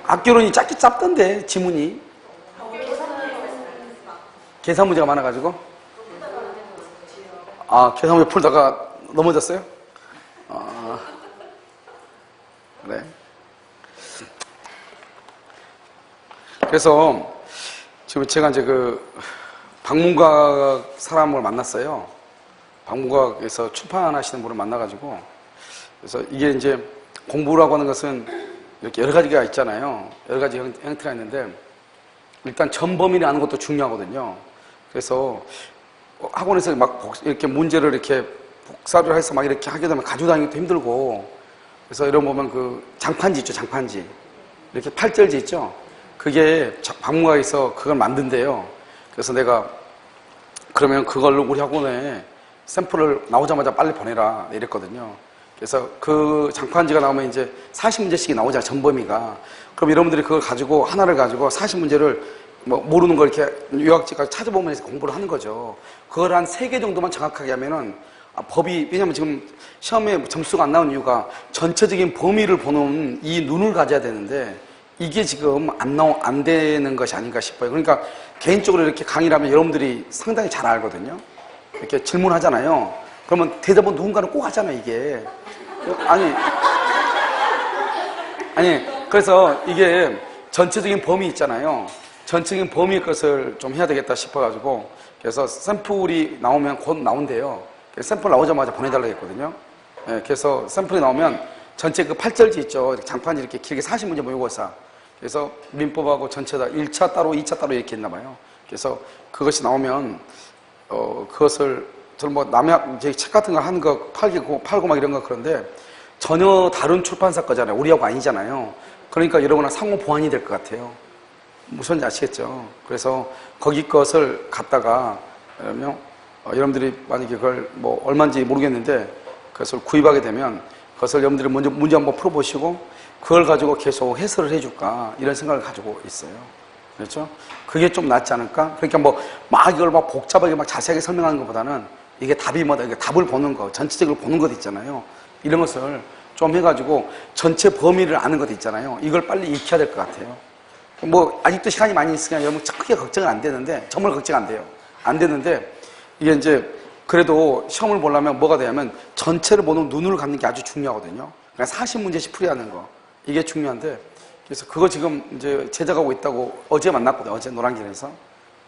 학교론이 짧게 짧던데, 지문이. 계산 문제가 많아가지고. 계산 문제 풀다가 넘어졌어요? 그래. 그래서 지금 제가 이제 방문각 사람을 만났어요. 방문각에서 출판하시는 분을 만나가지고, 그래서 이게 이제 공부라고 하는 것은 이렇게 여러 가지가 있잖아요. 여러 가지 형태가 있는데, 일단 전범위를 아는 것도 중요하거든요. 그래서 학원에서 막 이렇게 문제를 이렇게 복사를 해서 막 이렇게 하게 되면 가지고 다니기도 힘들고, 그래서 이런 보면 장판지 있죠, 장판지. 이렇게 팔절지 있죠? 그게 방문각에서 그걸 만든대요. 그래서 내가 그러면 그걸로 우리 학원에 샘플을 나오자마자 빨리 보내라 이랬거든요. 그래서 그 장판지가 나오면 이제 40문제씩이 나오잖아요, 전범위가. 그럼 여러분들이 그걸 가지고, 하나를 가지고 40문제를 모르는 걸 이렇게 요약지까지 찾아보면서 공부를 하는 거죠. 그걸 한 3개 정도만 정확하게 하면은 법이, 왜냐면 지금 시험에 점수가 안 나온 이유가 전체적인 범위를 보는 이 눈을 가져야 되는데, 이게 지금 안 되는 것이 아닌가 싶어요. 그러니까 개인적으로 이렇게 강의를 하면 여러분들이 상당히 잘 알거든요. 이렇게 질문하잖아요. 그러면 대답은 누군가는 꼭 하잖아요, 이게. 그래서 이게 전체적인 범위 있잖아요. 전체적인 범위의 것을 좀 해야 되겠다 싶어가지고, 그래서 샘플이 나오면 곧 나온대요. 샘플 나오자마자 보내달라고 했거든요. 그래서 샘플이 나오면 전체 8절지 있죠. 장판지 이렇게 길게 40문제 모의고사. 그래서 민법하고 전체 다 1차 따로 2차 따로 이렇게 있나봐요. 그래서 그것이 나오면 그것을 저는 남의 제 책 같은 거 하는 거 팔고 막 이런 거 그런데 전혀 다른 출판사 거잖아요. 우리하고 아니잖아요. 그러니까 여러분은 상호 보완이 될 것 같아요. 무슨지 아시겠죠? 그래서 거기 것을 갖다가 여러분들이 만약에 그걸 얼마인지 모르겠는데 그것을 구입하게 되면 그것을 여러분들이 먼저 문제 한번 풀어보시고 그걸 가지고 계속 해설을 해줄까 이런 생각을 가지고 있어요. 그렇죠? 그게 좀 낫지 않을까? 그러니까 이걸 복잡하게 자세하게 설명하는 것보다는 이게 답이 이게 답을 보는 거, 전체적으로 보는 것 있잖아요. 이런 것을 좀 해가지고 전체 범위를 아는 것 있잖아요. 이걸 빨리 익혀야 될 것 같아요. 아직도 시간이 많이 있으니까 여러분 크게 걱정은 안 되는데, 정말 걱정 안 돼요. 안 되는데, 이게 이제 그래도 시험을 보려면 뭐가 되냐면 전체를 보는 눈을 갖는 게 아주 중요하거든요. 그러니까 40문제씩 풀이하는 거. 이게 중요한데, 그래서 그거 지금 이제 제작하고 있다고 어제 만났거든요. 어제 노량진에서.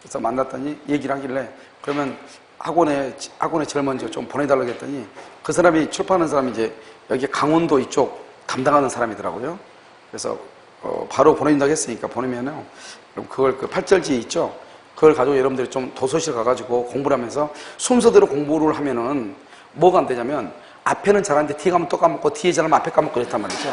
그래서 만났더니 얘기를 하길래, 그러면 학원에 제일 먼저 좀 보내달라고 했더니 그 사람이 출판하는 사람이 이제 여기 강원도 이쪽 담당하는 사람이더라고요. 그래서 바로 보내준다고 했으니까 보내면은 그럼 그걸 8절지 있죠? 그걸 가지고 여러분들이 좀 도서실 가가지고 공부를 하면서 순서대로 공부를 하면은 뭐가 안 되냐면 앞에는 잘하는데 뒤에 가면 또 까먹고 뒤에 잘하면 앞에 까먹고 이랬단 말이죠.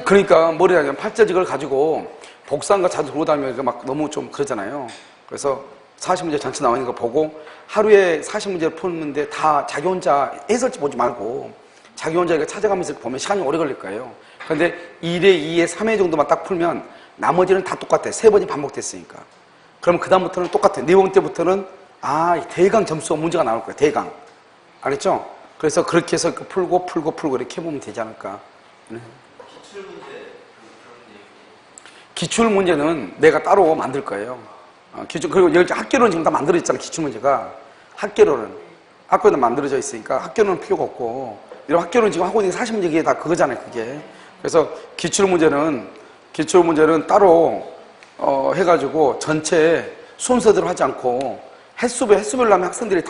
그러니까 뭐라 하냐면 8절지 그걸 가지고 복사한 거 자주 들고 다니면 너무 좀 그러잖아요. 그래서 40문제 전체 나와 있는 거 보고 하루에 40문제를 푸는데 다 자기 혼자 해설지 보지 말고 자기 혼자 이렇게 찾아가면서 보면 시간이 오래 걸릴 거예요. 그런데 1회, 2회, 3회 정도만 딱 풀면 나머지는 다 똑같아. 3번이 반복됐으니까. 그럼 그다음부터는 똑같아. 4번 때부터는 대강 점수가 문제가 나올 거야. 대강. 알겠죠? 그래서 그렇게 해서 풀고 이렇게 해보면 되지 않을까. 기출문제는 내가 따로 만들 거예요. 그리고 학교로는 지금 다 만들어져 있잖아, 기출문제가. 학교로는 만들어져 있으니까 학교는 필요가 없고, 이런 학교는 지금 하고 있는 40문제 다 그거잖아요, 그게. 그래서 기출문제는 따로, 해가지고 전체 순서대로 하지 않고, 횟수별로 하면 학생들이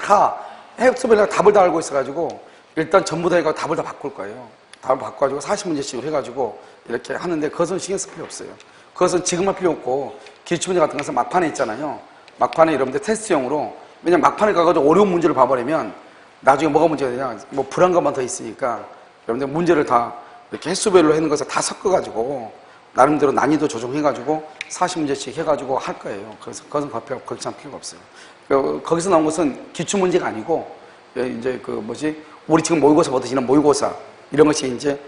횟수별로 답을 다 알고 있어가지고, 일단 전부 다 해가지고 답을 다 바꿀 거예요. 답을 바꿔가지고 40문제씩으로 해가지고, 이렇게 하는데, 그것은 신경 쓸 필요 없어요. 그것은 지금 할 필요 없고, 기출문제 같은 것은 막판에 있잖아요. 막판에 여러분들 테스트용으로, 왜냐면 막판에 가가지고 어려운 문제를 봐버리면 나중에 뭐가 문제가 되냐, 불안감만 더 있으니까 여러분들 문제를 다 이렇게 횟수별로 하는 것을 다 섞어가지고 나름대로 난이도 조정해가지고 40문제씩 해가지고 할 거예요. 그래서 그것은 걱정할 필요가 없어요. 거기서 나온 것은 기출문제가 아니고 이제 우리 지금 모의고사 보듯이 모의고사 이런 것이 이제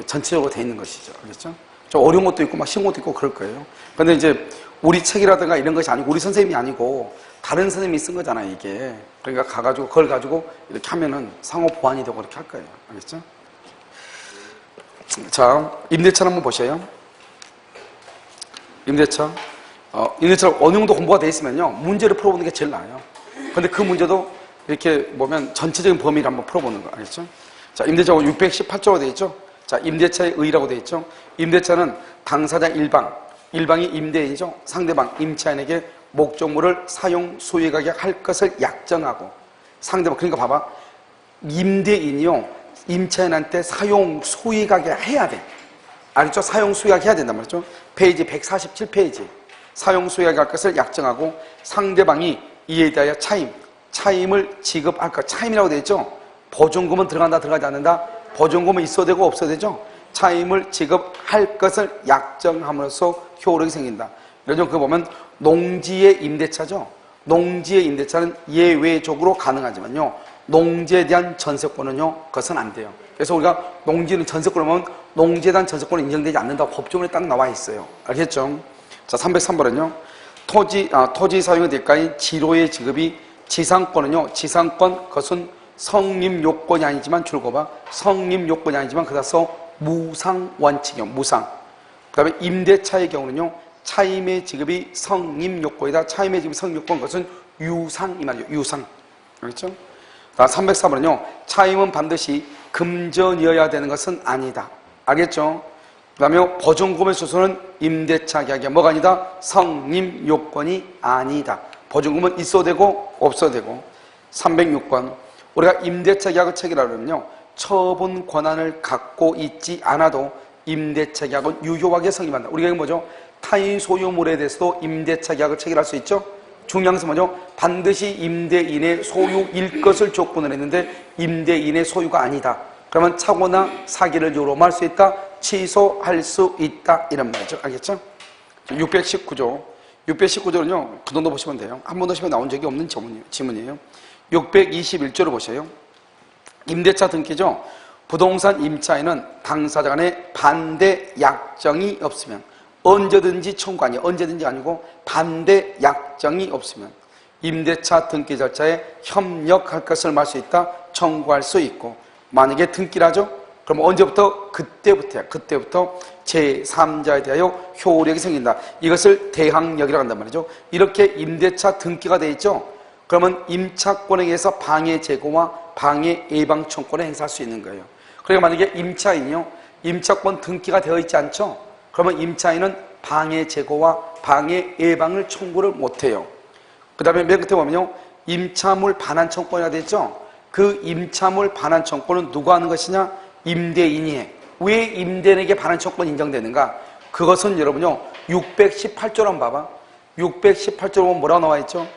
전체적으로 돼 있는 것이죠. 알겠죠? 좀 어려운 것도 있고 쉬운 것도 있고 그럴 거예요. 근데 이제 우리 책이라든가 이런 것이 아니고 우리 선생님이 아니고 다른 선생님이 쓴 거잖아요, 이게. 그러니까 가가지고 그걸 가지고 이렇게 하면은 상호 보완이 되고 그렇게 할 거예요. 알겠죠? 자, 임대차 한번 보셔요. 임대차. 임대차 어느 정도 공부가 돼 있으면요, 문제를 풀어보는 게 제일 나아요. 근데 그 문제도 이렇게 보면 전체적인 범위를 한번 풀어보는 거 알겠죠? 자, 임대차가 618조로 되어 있죠? 자, 임대차의 의의라고 되어 있죠? 임대차는 당사자 일방이 임대인이죠? 상대방, 임차인에게 목적물을 사용, 소유하게 할 것을 약정하고, 상대방, 그러니까 봐봐. 임대인이요, 임차인한테 사용, 소유하게 해야 돼. 알겠죠? 사용, 소유하게 해야 된단 말이죠? 페이지 147페이지. 사용, 소유하게 할 것을 약정하고, 상대방이 이에 대하여 차임을 지급할 것. 차임이라고 되어 있죠? 보증금은 들어간다, 들어가지 않는다? 보증금은 있어도 되고 없어도 되죠? 차임을 지급할 것을 약정함으로써 효력이 생긴다. 이런 거 보면 농지의 임대차죠. 농지의 임대차는 예외적으로 가능하지만요, 농지에 대한 전세권은요, 그것은 안 돼요. 그래서 우리가 농지는 전세권을 보면 농지에 대한 전세권은 인정되지 않는다고 법조문에 딱 나와 있어요. 알겠죠? 자, 303번은요, 토지 사용의 대가인 지로의 지급이 지상권은요, 지상권, 그것은 성립 요건이 아니지만, 줄거봐. 성립 요건이 아니지만, 그다서 무상 원칙이요, 무상. 그 다음에 임대차의 경우는요, 차임의 지급이 성립 요건이다. 차임의 지급이 성립 요건, 그것은 유상, 이 말이죠. 유상. 알겠죠? 304번은요, 차임은 반드시 금전이어야 되는 것은 아니다. 알겠죠? 그 다음에 보증금의 수수는 임대차 계약이 뭐가 아니다? 성립 요건이 아니다. 보증금은 있어도 되고, 없어도 되고. 306번. 우리가 임대차 계약을 체결하려면요, 처분 권한을 갖고 있지 않아도 임대차 계약은 유효하게 성립한다. 우리가 이거 뭐죠? 타인 소유물에 대해서도 임대차 계약을 체결할 수 있죠? 중요한 것은 뭐죠? 반드시 임대인의 소유일 것을 조건을 했는데 임대인의 소유가 아니다. 그러면 착오나 사기를 요로할 수 있다. 취소할 수 있다. 이런 말이죠. 알겠죠? 619조. 619조는요, 그 정도 보시면 돼요. 한 번도 시험에 나온 적이 없는 지문이에요. 621조를 보세요. 임대차 등기죠. 부동산 임차인은 당사자 간의 반대 약정이 없으면, 언제든지 청구 아니에요. 언제든지 아니고 반대 약정이 없으면 임대차 등기 절차에 협력할 것을 말 수 있다. 청구할 수 있고, 만약에 등기를 하죠. 그럼 언제부터? 그때부터 제3자에 대하여 효력이 생긴다. 이것을 대항력이라고 한단 말이죠. 이렇게 임대차 등기가 되어 있죠. 그러면 임차권에 의해서 방해 제고와 방해 예방 청구권을 행사할 수 있는 거예요. 그러니까 만약에 임차인이요, 임차권 등기가 되어 있지 않죠? 그러면 임차인은 방해 제고와 방해 예방을 청구를 못해요. 그 다음에 맨 끝에 보면요, 임차물 반환 청구권이라 되어 있죠? 그 임차물 반환 청구권은 누가 하는 것이냐? 임대인이 해. 왜 임대인에게 반환 청구권이 인정되는가? 그것은 여러분요, 618조로 한번 봐봐. 618조로 보면 뭐라고 나와 있죠?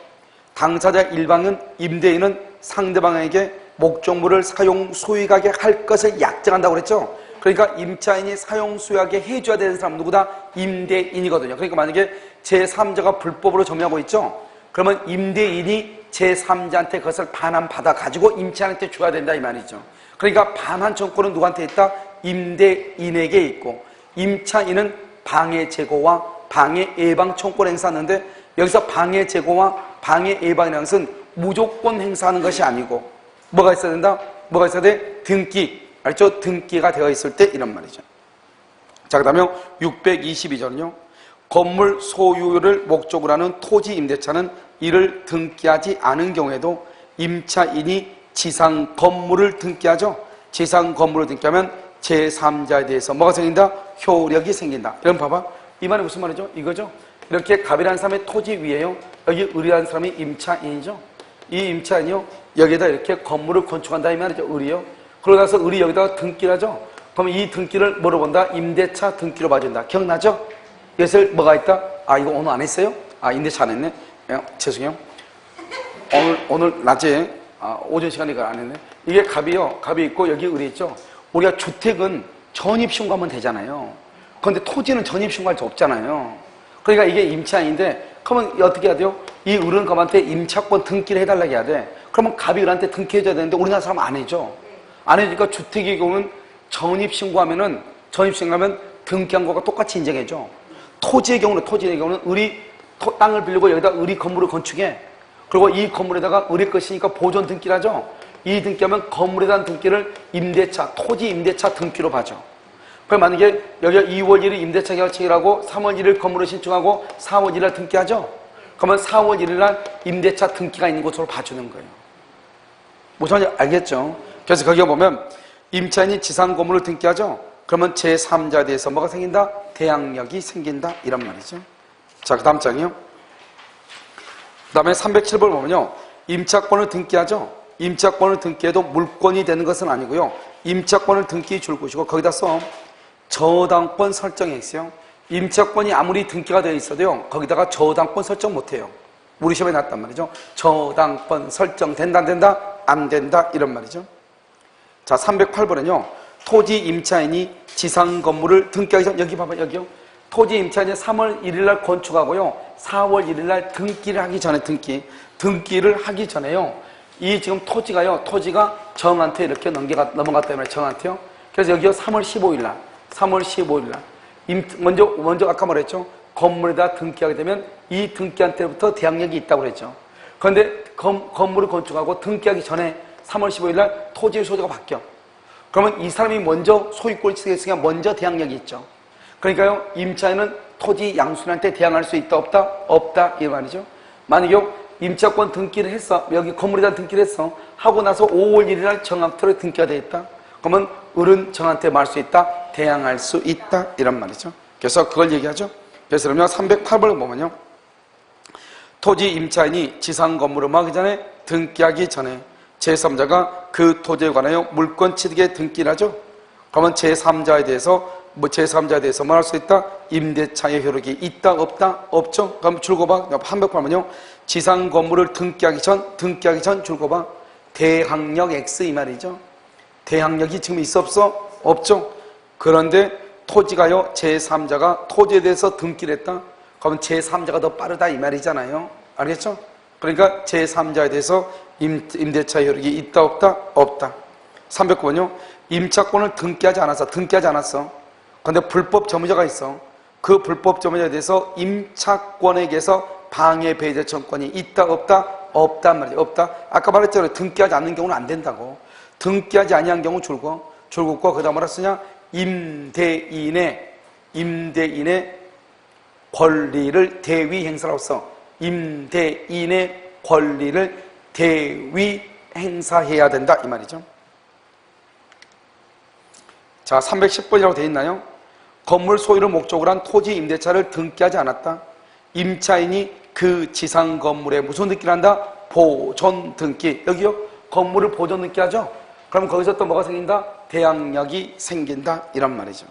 당사자 일방은, 임대인은 상대방에게 목적물을 사용 소유하게 할 것을 약정한다고 그랬죠? 그러니까 임차인이 사용 소유하게 해줘야 되는 사람 누구다? 임대인이거든요. 그러니까 만약에 제3자가 불법으로 점유하고 있죠? 그러면 임대인이 제3자한테 그것을 반환받아 가지고 임차인한테 줘야 된다 이 말이죠. 그러니까 반환 청구권은 누구한테 있다? 임대인에게 있고, 임차인은 방해 제고와 방해 예방 청구권을 행사하는데, 여기서 방해 제고와 방해 예방이라는 것은 무조건 행사하는 것이 아니고 뭐가 있어야 된다? 뭐가 있어야 돼? 등기. 알죠? 등기가 되어 있을 때 이런 말이죠. 자, 그 다음에 622조는요, 건물 소유를 목적으로 하는 토지 임대차는 이를 등기하지 않은 경우에도 임차인이 지상 건물을 등기하죠. 지상 건물을 등기하면 제3자에 대해서 뭐가 생긴다? 효력이 생긴다. 이런 봐봐. 이 말이 무슨 말이죠? 이거죠. 이렇게 갑이라는 사람의 토지 위에요, 여기 을이라는 사람이 임차인이죠. 이 임차인이요, 여기에다 이렇게 건물을 건축한다 이 말이죠. 을이요. 그러고 나서 을이 여기다가 등기를 하죠. 그러면 이 등기를 뭐로 본다? 임대차 등기로 봐준다. 기억나죠? 그래서 뭐가 있다? 아, 이거 오늘 안 했어요? 아, 임대차 안 했네? 죄송해요. 오늘 낮에, 오전 시간에 이걸 안 했네. 이게 갑이요. 갑이 있고 여기 을이 있죠. 우리가 주택은 전입신고하면 되잖아요. 그런데 토지는 전입신고할 수 없잖아요. 그러니까 이게 임차인인데, 그러면 어떻게 해야 돼요? 이 을은 갑한테 임차권 등기를 해달라고 해야 돼. 그러면 갑이 을한테 등기해줘야 되는데 우리나라 사람 안 해줘. 안 해주니까 주택의 경우는 전입신고하면 등기한 거가 똑같이 인정해줘. 토지의 경우는 을이 땅을 빌리고 여기다 을이 건물을 건축해. 그리고 이 건물에다가 을의 것이니까 보존 등기를 하죠. 이 등기하면 건물에 대한 등기를 임대차, 토지 임대차 등기로 봐줘. 그럼 만약에 여기가 2월 1일 임대차 계약 체결하고 3월 1일 건물을 신청하고 4월 1일 날 등기하죠? 그러면 4월 1일 날 임대차 등기가 있는 곳으로 봐주는 거예요. 무슨 말인지 알겠죠? 그래서 거기에 보면 임차인이 지상 건물을 등기하죠? 그러면 제3자에 대해서 뭐가 생긴다? 대항력이 생긴다. 이런 말이죠. 자, 그 다음 장이요. 그 다음에 307번 보면요. 임차권을 등기하죠? 임차권을 등기해도 물권이 되는 것은 아니고요. 임차권을 등기 줄 것이고 거기다 써 저당권 설정에 있어요. 임차권이 아무리 등기가 되어 있어도요. 거기다가 저당권 설정 못해요. 우리 시험에 나왔단 말이죠. 저당권 설정 된다 안 된다? 안 된다. 이런 말이죠. 자, 308번은요. 토지 임차인이 지상 건물을 등기하기 전 여기 봐봐 여기요. 토지 임차인이 3월 1일 날 건축하고요. 4월 1일 날 등기를 하기 전에 등기를 하기 전에요. 이 지금 토지가 정한테 이렇게 넘어갔다 말이에요. 정한테요. 그래서 여기요 3월 15일 날 먼저 아까 말했죠. 건물에다 등기하게 되면 이 등기한 때부터 대항력이 있다고 그랬죠. 그런데 건물을 건축하고 등기하기 전에 3월 15일 날 토지의 소유가 바뀌어. 그러면 이 사람이 먼저 소유권을 취득했으니까 먼저 대항력이 있죠. 그러니까요, 임차인은 토지 양수인한테 대항할 수 있다, 없다? 없다, 이 말이죠. 만약에 임차권 등기를 했어. 여기 건물에 대한 등기를 했어. 하고 나서 5월 1일 날 정합토로 등기가 되어 있다. 그러면 을은 정한테 말 수 있다, 대항할 수 있다, 이런 말이죠. 그래서 그걸 얘기하죠. 그래서 그러면 308번을 보면요. 토지 임차인이 지상 건물을 하기 전에 등기하기 전에 제3자가 그 토지에 관하여 물권 취득에 등기를 하죠. 그러면 제3자에 대해서 뭐 할 수 있다? 임대차의 효력이 있다, 없다? 없죠? 그럼 줄거봐. 한번 보면요. 지상 건물을 등기하기 전 줄거봐. 대항력 X 이 말이죠. 대항력이 지금 있어, 없어? 없죠? 그런데 토지가요, 제3자가 토지에 대해서 등기를 했다? 그러면 제3자가 더 빠르다 이 말이잖아요. 알겠죠? 그러니까 제3자에 대해서 임대차 효력이 있다, 없다? 없다. 309번요. 임차권을 등기하지 않았어. 그런데 불법 점유자가 있어. 그 불법 점유자에 대해서 임차권에게서 방해 배제 청권이 있다, 없다? 없단 말이야. 없다. 아까 말했잖아요. 등기하지 않는 경우는 안 된다고. 등기하지 아니한 경우 줄긋고 그다음 뭐라 쓰냐? 임대인의 권리를 대위 행사라고 써. 임대인의 권리를 대위 행사해야 된다 이 말이죠. 자, 310번이라고 되어 있나요? 건물 소유를 목적으로 한 토지 임대차를 등기하지 않았다. 임차인이 그 지상 건물에 무슨 등기를 한다? 보존 등기. 여기요? 건물을 보존 등기하죠? 그럼 거기서 또 뭐가 생긴다? 대항력이 생긴다. 이런 말이죠.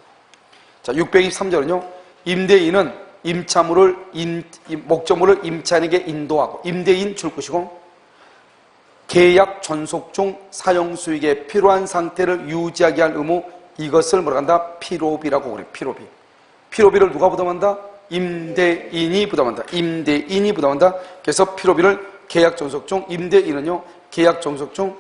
자, 623절은요. 임대인은 목적물을 임차인에게 인도하고 임대인 줄 것이고 계약 존속 중 사용 수익에 필요한 상태를 유지하게 할 의무 이것을 뭐라고 한다? 피로비라고 그래. 피로비를 누가 부담한다? 임대인이 부담한다. 그래서 피로비를 계약 존속 중 임대인은요. 계약 존속 중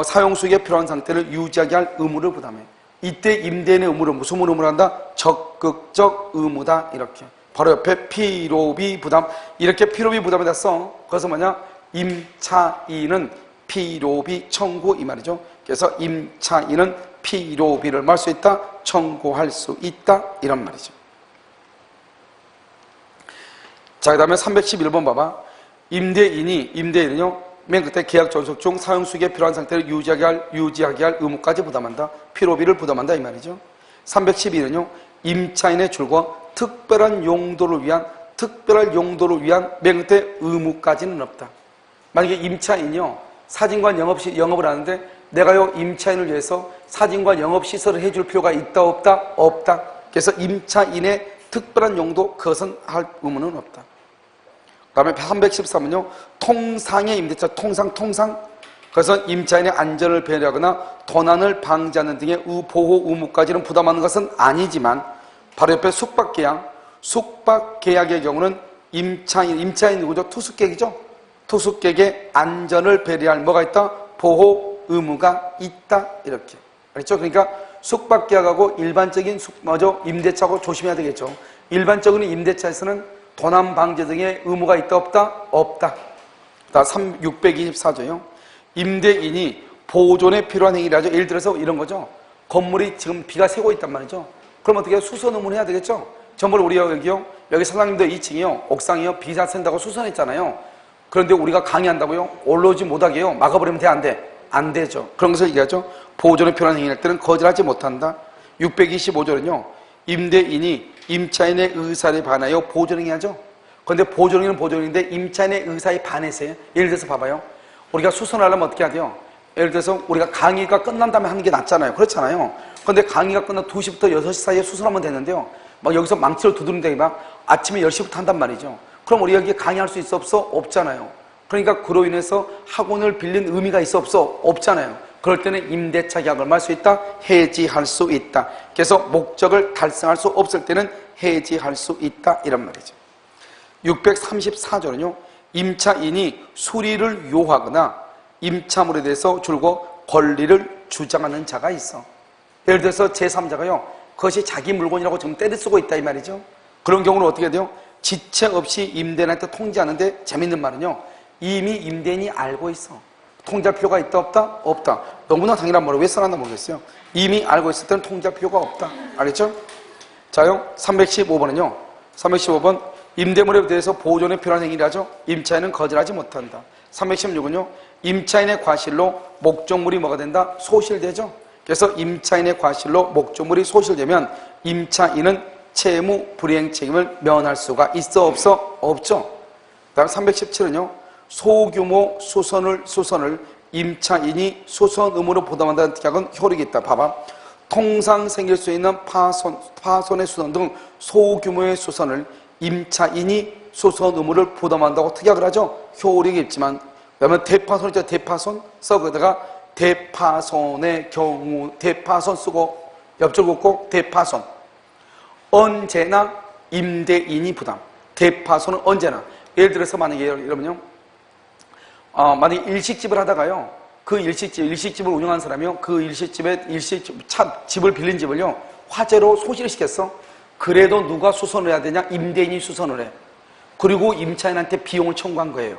사용 수익에 필요한 상태를 유지하게 할 의무를 부담해. 이때 임대인의 의무를 무슨 의무를 한다? 적극적 의무다. 이렇게. 바로 옆에 피로비 부담. 이렇게 피로비 부담에다 써. 그래서 뭐냐? 임차인은 피로비 청구 이 말이죠. 그래서 임차인은 피로비를 말 수 있다, 청구할 수 있다 이런 말이죠. 자, 그 다음에 311번 봐봐. 임대인은요 맨 끝에 계약 존속 중 사용 수익에 필요한 상태를 유지하게 할 의무까지 부담한다. 피로비를 부담한다 이 말이죠. 312는요 임차인의 줄과 특별한 용도를 위한 맨 끝에 의무까지는 없다. 만약에 임차인이요 사진관 영업을 하는데 내가요 임차인을 위해서 사진관 영업시설을 해줄 필요가 있다, 없다? 없다. 그래서 임차인의 특별한 용도 그것은 할 의무는 없다. 그 다음에 313은요 통상의 임대차 통상 그래서 임차인의 안전을 배려하거나 도난을 방지하는 등의 보호 의무까지는 부담하는 것은 아니지만 바로 옆에 숙박계약의 경우는 임차인 누구죠? 투숙객이죠? 투숙객의 안전을 배려할 뭐가 있다? 보호 의무가 있다. 이렇게. 알겠죠? 그러니까 숙박계약하고 일반적인 임대차하고 조심해야 되겠죠. 일반적인 임대차에서는 도난 방지 등의 의무가 있다, 없다? 없다. 624조요. 임대인이 보존에 필요한 행위를 하죠. 예를 들어서 이런 거죠. 건물이 지금 비가 새고 있단 말이죠. 그럼 어떻게 해요? 수선 의무를 해야 되겠죠? 전번에 우리가 여기 사장님도 2층이요, 옥상이요, 비자 쓴다고 수선했잖아요. 그런데 우리가 강의한다고요? 올라오지 못하게 요 막아버리면 돼, 안 돼? 안 되죠. 그런 것을 얘기하죠. 보존에 필요한 행위할 때는 거절하지 못한다. 625조는요, 임대인이 임차인의 의사에 반하여 보존행위하죠. 그런데 보존행위는 보존행위인데 임차인의 의사에 반해서요. 예를 들어서 봐봐요. 우리가 수선하려면 어떻게 해야 돼요? 예를 들어서 우리가 강의가 끝난 다음에 하는 게 낫잖아요. 그렇잖아요. 그런데 강의가 끝나 2시부터 6시 사이에 수선하면 되는데요. 막 여기서 망치로 두드린다기 막 아침에 10시부터 한단 말이죠. 그럼 우리가 여기 강의할 수 있어 없어? 없잖아요. 그러니까 그로 인해서 학원을 빌린 의미가 있어 없어? 없잖아요. 그럴 때는 임대차 계약을 말 수 있다? 해지할 수 있다. 그래서 목적을 달성할 수 없을 때는 해지할 수 있다, 이런 말이죠. 634조는요, 임차인이 수리를 요하거나 임차물에 대해서 줄고 권리를 주장하는 자가 있어. 예를 들어서 제3자가요, 그것이 자기 물건이라고 지금 때를 쓰고 있다, 이 말이죠. 그런 경우는 어떻게 돼요? 지체 없이 임대인한테 통지하는데, 재밌는 말은요, 이미 임대인이 알고 있어. 통지할 필요가 있다, 없다? 없다. 너무나 당연한 말을 왜 써놨나 모르겠어요. 이미 알고 있을 때는 통지할 필요가 없다. 알겠죠? 자요, 315번은요, 315번, 임대물에 대해서 보존에 필요한 행위를 하죠. 임차인은 거절하지 못한다. 316은요, 임차인의 과실로 목적물이 뭐가 된다? 소실되죠. 그래서 임차인의 과실로 목적물이 소실되면 임차인은 채무 불이행 책임을 면할 수가 있어 없어? 없죠. 다음 317은요, 소규모 수선을 임차인이 수선 의무로 부담한다는 특약은 효력이 있다. 봐봐. 통상 생길 수 있는 파손의 수선 등 소규모의 수선을 임차인이 수선 의무를 부담한다고 특약을 하죠. 효력이 있지만, 그러면 대파손 있죠. 대파손 써거다가 대파손의 경우 대파손 쓰고 옆줄 긋고 대파손, 언제나 임대인이 부담. 대파손은 언제나, 예를 들어서 만약에 여러분요, 만약에 일식집을 하다가요, 그 일식집을 운영하는 사람이요, 그 집을 빌린 집을요, 화재로 소실을 시켰어. 그래도 누가 수선을 해야 되냐? 임대인이 수선을 해. 그리고 임차인한테 비용을 청구한 거예요.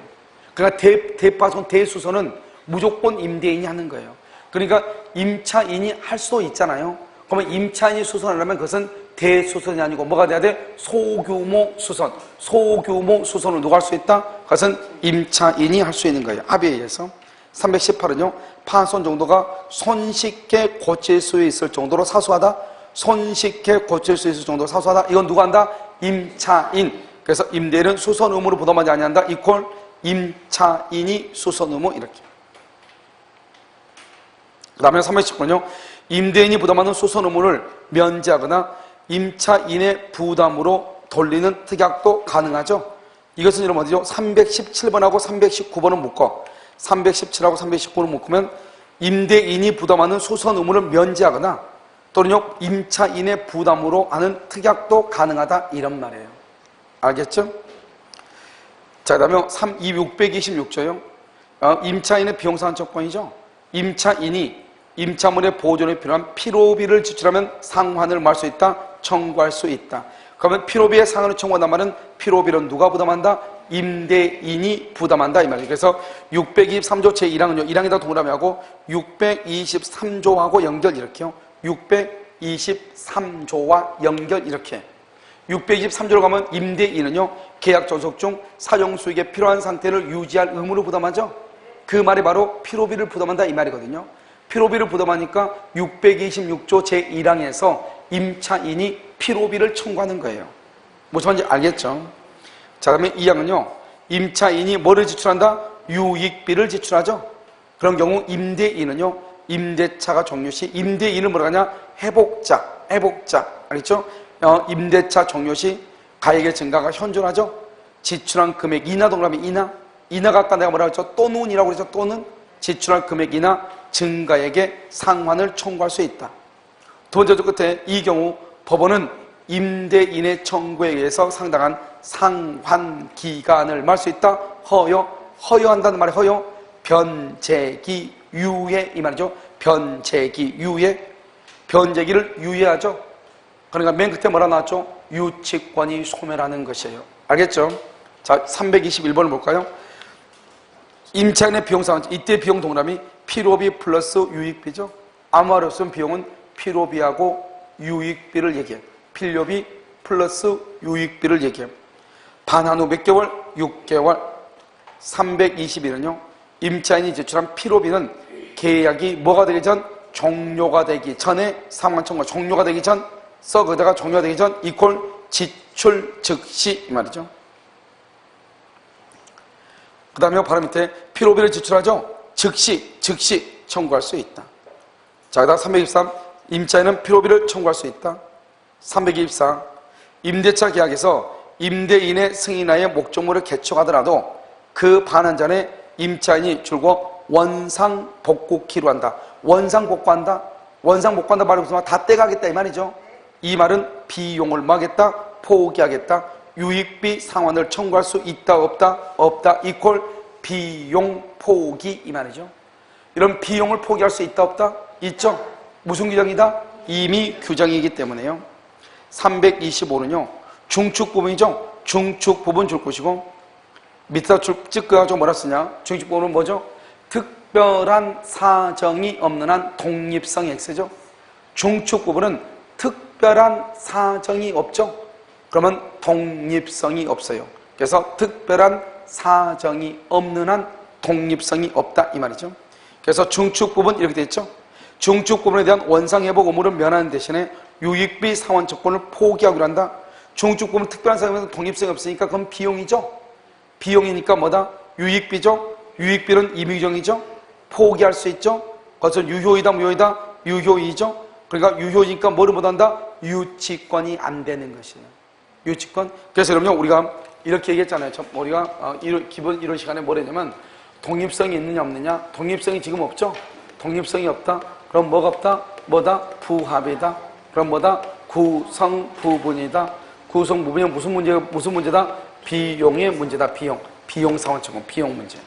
그러니까 대파손, 대수선은 무조건 임대인이 하는 거예요. 그러니까 임차인이 할 수도 있잖아요. 그러면 임차인이 수선을 하면 그것은 대수선이 아니고 뭐가 돼야 돼? 소규모 수선. 소규모 수선을 누가 할 수 있다? 그것은 임차인이 할 수 있는 거예요. 합의에 의해서. 318은요, 파손 정도가 손쉽게 고칠 수 있을 정도로 사소하다. 손쉽게 고칠 수 있을 정도로 사소하다. 이건 누가 한다? 임차인. 그래서 임대인은 수선 의무로 부담하지 아니한다. 이퀄 임차인이 수선 의무, 이렇게. 그 다음에 319번요, 임대인이 부담하는 수선 의무를 면제하거나 임차인의 부담으로 돌리는 특약도 가능하죠. 이것은 여러분 어디죠? 317번하고 319번은 묶어. 317하고 319를 묶으면 임대인이 부담하는 수선 의무를 면제하거나 또는요, 임차인의 부담으로 하는 특약도 가능하다, 이런 말이에요. 알겠죠? 자, 그 다음에 626조요. 임차인의 비용상환청권이죠. 임차인이 임차물의 보존에 필요한 피로비를 지출하면 상환을 할 수 있다, 청구할 수 있다. 그러면 피로비의 상환을 청구한단 말은 피로비는 누가 부담한다? 임대인이 부담한다, 이 말이에요. 그래서 623조 제1항은요, 1항에다 동그라미하고 623조하고 연결, 이렇게요. 623조와 연결, 이렇게. 623조로 가면 임대인은요, 계약 존속 중 사용 수익에 필요한 상태를 유지할 의무를 부담하죠. 그 말이 바로 피로비를 부담한다, 이 말이거든요. 피로비를 부담하니까 626조 제1항에서 임차인이 피로비를 청구하는 거예요. 무슨 말인지 알겠죠? 자, 그다음에 2항은요, 임차인이 뭐를 지출한다? 유익비를 지출하죠. 그런 경우 임대인은요, 임대차가 종료 시 임대인을 뭐라 하냐? 회복자, 알겠죠? 임대차 종료 시 가액의 증가가 현존하죠. 지출한 금액 인하, 동그라미 인하가 아까 내가 뭐라고 했죠? 또는이라고 그랬죠. 또는 지출할 금액이나 증가액의 상환을 청구할 수 있다. 두 번째 조 끝에 이 경우 법원은 임대인의 청구에 의해서 상당한 상환 기간을 말 수 있다. 허여한다는 말이 허여. 변제기 유예, 이 말이죠. 변제기 유예. 변제기를 유예하죠. 그러니까 맨 끝에 뭐라 나왔죠? 유치권이 소멸하는 것이에요. 알겠죠? 자, 321번을 볼까요? 임차인의 비용상환, 이때 비용 동그라미 피로비 플러스 유익비죠. 아무 말 없으면 비용은 피로비하고 유익비를 얘기해요. 필요비 플러스 유익비를 얘기해요. 반환 후 몇 개월? 6개월. 320일은요. 임차인이 제출한 필요비는 계약이 뭐가 되기 전? 종료가 되기 전에 상환 청구 종료가 되기 전, 거기다가 종료가 되기 전 이퀄 지출 즉시 이 말이죠. 그 다음에 바로 밑에 필요비를 지출하죠. 즉시 청구할 수 있다. 자, 그다음 323 임차인은 필요비를 청구할 수 있다. 324 임대차 계약에서 임대인의 승인하에 목적물을 개촉하더라도 그 반환 전에 임차인이 줄곧 원상복구키로 한다. 원상복구한다. 원상복구한다 말이 무슨 말? 다 떼가겠다 이 말이죠. 이 말은 비용을 뭐 하겠다? 포기하겠다. 유익비 상환을 청구할 수 있다 없다? 없다 이퀄 비용 포기 이 말이죠. 이런 비용을 포기할 수 있다 없다? 있죠. 무슨 규정이다? 임의 규정이기 때문에요. 325는요 중축 부분이죠. 중축 부분 줄 것이고 밑에다 찍어가지고 뭐라 쓰냐? 중축 부분은 뭐죠? 특별한 사정이 없는 한 독립성의 X죠. 중축 부분은 특별한 사정이 없죠. 그러면 독립성이 없어요. 그래서 특별한 사정이 없는 한 독립성이 없다 이 말이죠. 그래서 중축 부분 이렇게 돼 있죠. 중축 부분에 대한 원상회복 의무를 면하는 대신에 유익비 상환 조건을 포기하기로 한다. 중축 부분 특별한 사정에서 독립성이 없으니까 그건 비용이죠. 비용이니까 뭐다? 유익비죠. 유익비는 임의규정이죠. 포기할 수 있죠. 그것은 유효이다 무효이다? 유효이죠. 그러니까 유효이니까 뭐를 못한다? 유치권이 안 되는 것이에요. 유치권. 그래서 여러분요 우리가 이렇게 얘기했잖아요. 우리가 기본 이론 시간에 뭐랬냐면 독립성이 있느냐 없느냐. 독립성이 지금 없죠. 독립성이 없다. 그럼 뭐가 없다? 뭐다? 부합이다. 그럼 뭐다? 구성부분이다. 구성부분이 무슨 문제다? 비용의 문제다. 비용 상환 청구, 비용 문제.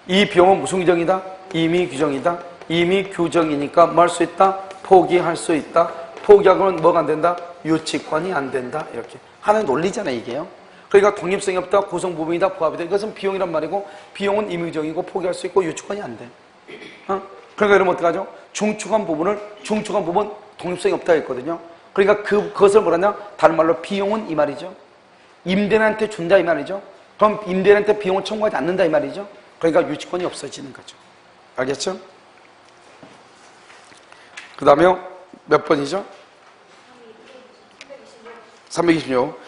이 비용은 무슨 규정이다? 임의 규정이다. 임의 규정이니까 뭐 할 수 있다? 포기할 수 있다. 포기하고는 뭐가 안 된다? 유치권이 안 된다. 이렇게 하는 논리잖아요, 이게요. 그러니까 독립성이 없다, 구성 부분이다, 부합이다. 이것은 비용이란 말이고, 비용은 임의 규정이고 포기할 수 있고 유치권이 안 돼. 그러니까 이러면 어떡하죠? 중축한 부분 독립성이 없다 했거든요. 그러니까 그것을 뭐라냐? 다른 말로 비용은 이 말이죠. 임대인한테 준다 이 말이죠. 그럼 임대인한테 비용을 청구하지 않는다 이 말이죠. 그러니까 유치권이 없어지는 거죠. 알겠죠? 그 다음에 몇 번이죠? 326.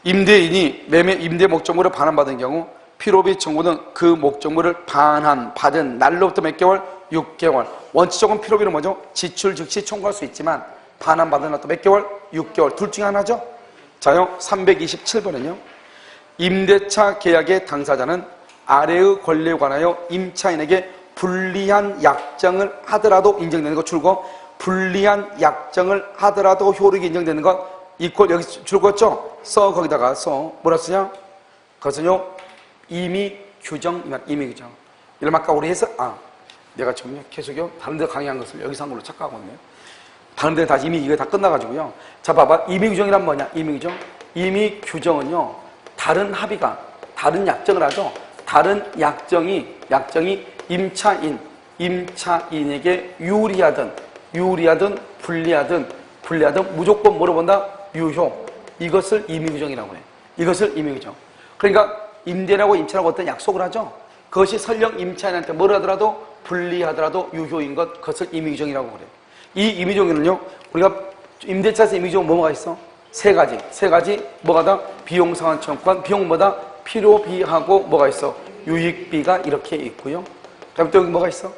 임대인이 임대 목적물을 반환받은 경우 필요비 청구는 그 목적물을 반환받은 날로부터 몇 개월? 6개월. 원칙적인 필요비는 뭐죠? 지출 즉시 청구할 수 있지만 반환받은 날도 몇 개월? 6개월. 둘 중에 하나죠? 자요, 327번은요. 임대차 계약의 당사자는 아래의 권리에 관하여 임차인에게 불리한 약정을 하더라도 인정되는 것 줄고 불리한 약정을 하더라도 효력이 인정되는 것 이퀄 여기 줄었죠? 거기다가 뭐라 쓰냐? 그것은요 임의 규정 임의 규정. 이런 아까 우리 해서 내가 지금 계속요 다른 데 강의한 것을 여기서 한 걸로 착각하고 있네요. 다른 데 다시 이미 이거 다 끝나가지고요. 자 봐봐 임의 규정이란 뭐냐? 임의 규정. 임의 규정은요 다른 합의가 다른 약정을 하죠. 다른 약정이 임차인에게 유리하든 불리하든 무조건 뭐로 본다? 유효. 이것을 임의규정이라고 해요. 이것을 임의규정. 그러니까 임대인하고 임차인하고 어떤 약속을 하죠. 그것이 설령 임차인한테 뭘 하더라도 불리하더라도 유효인 것, 그것을 임의규정이라고 그래요. 이 임의규정에는요, 우리가 임대차에서 임의규정 뭐가 있어? 세 가지 뭐가 다? 비용 상환 청구권, 비용 뭐다? 필요비하고 뭐가 있어? 유익비가 이렇게 있고요. 그다음에 또 여기 뭐가 있어?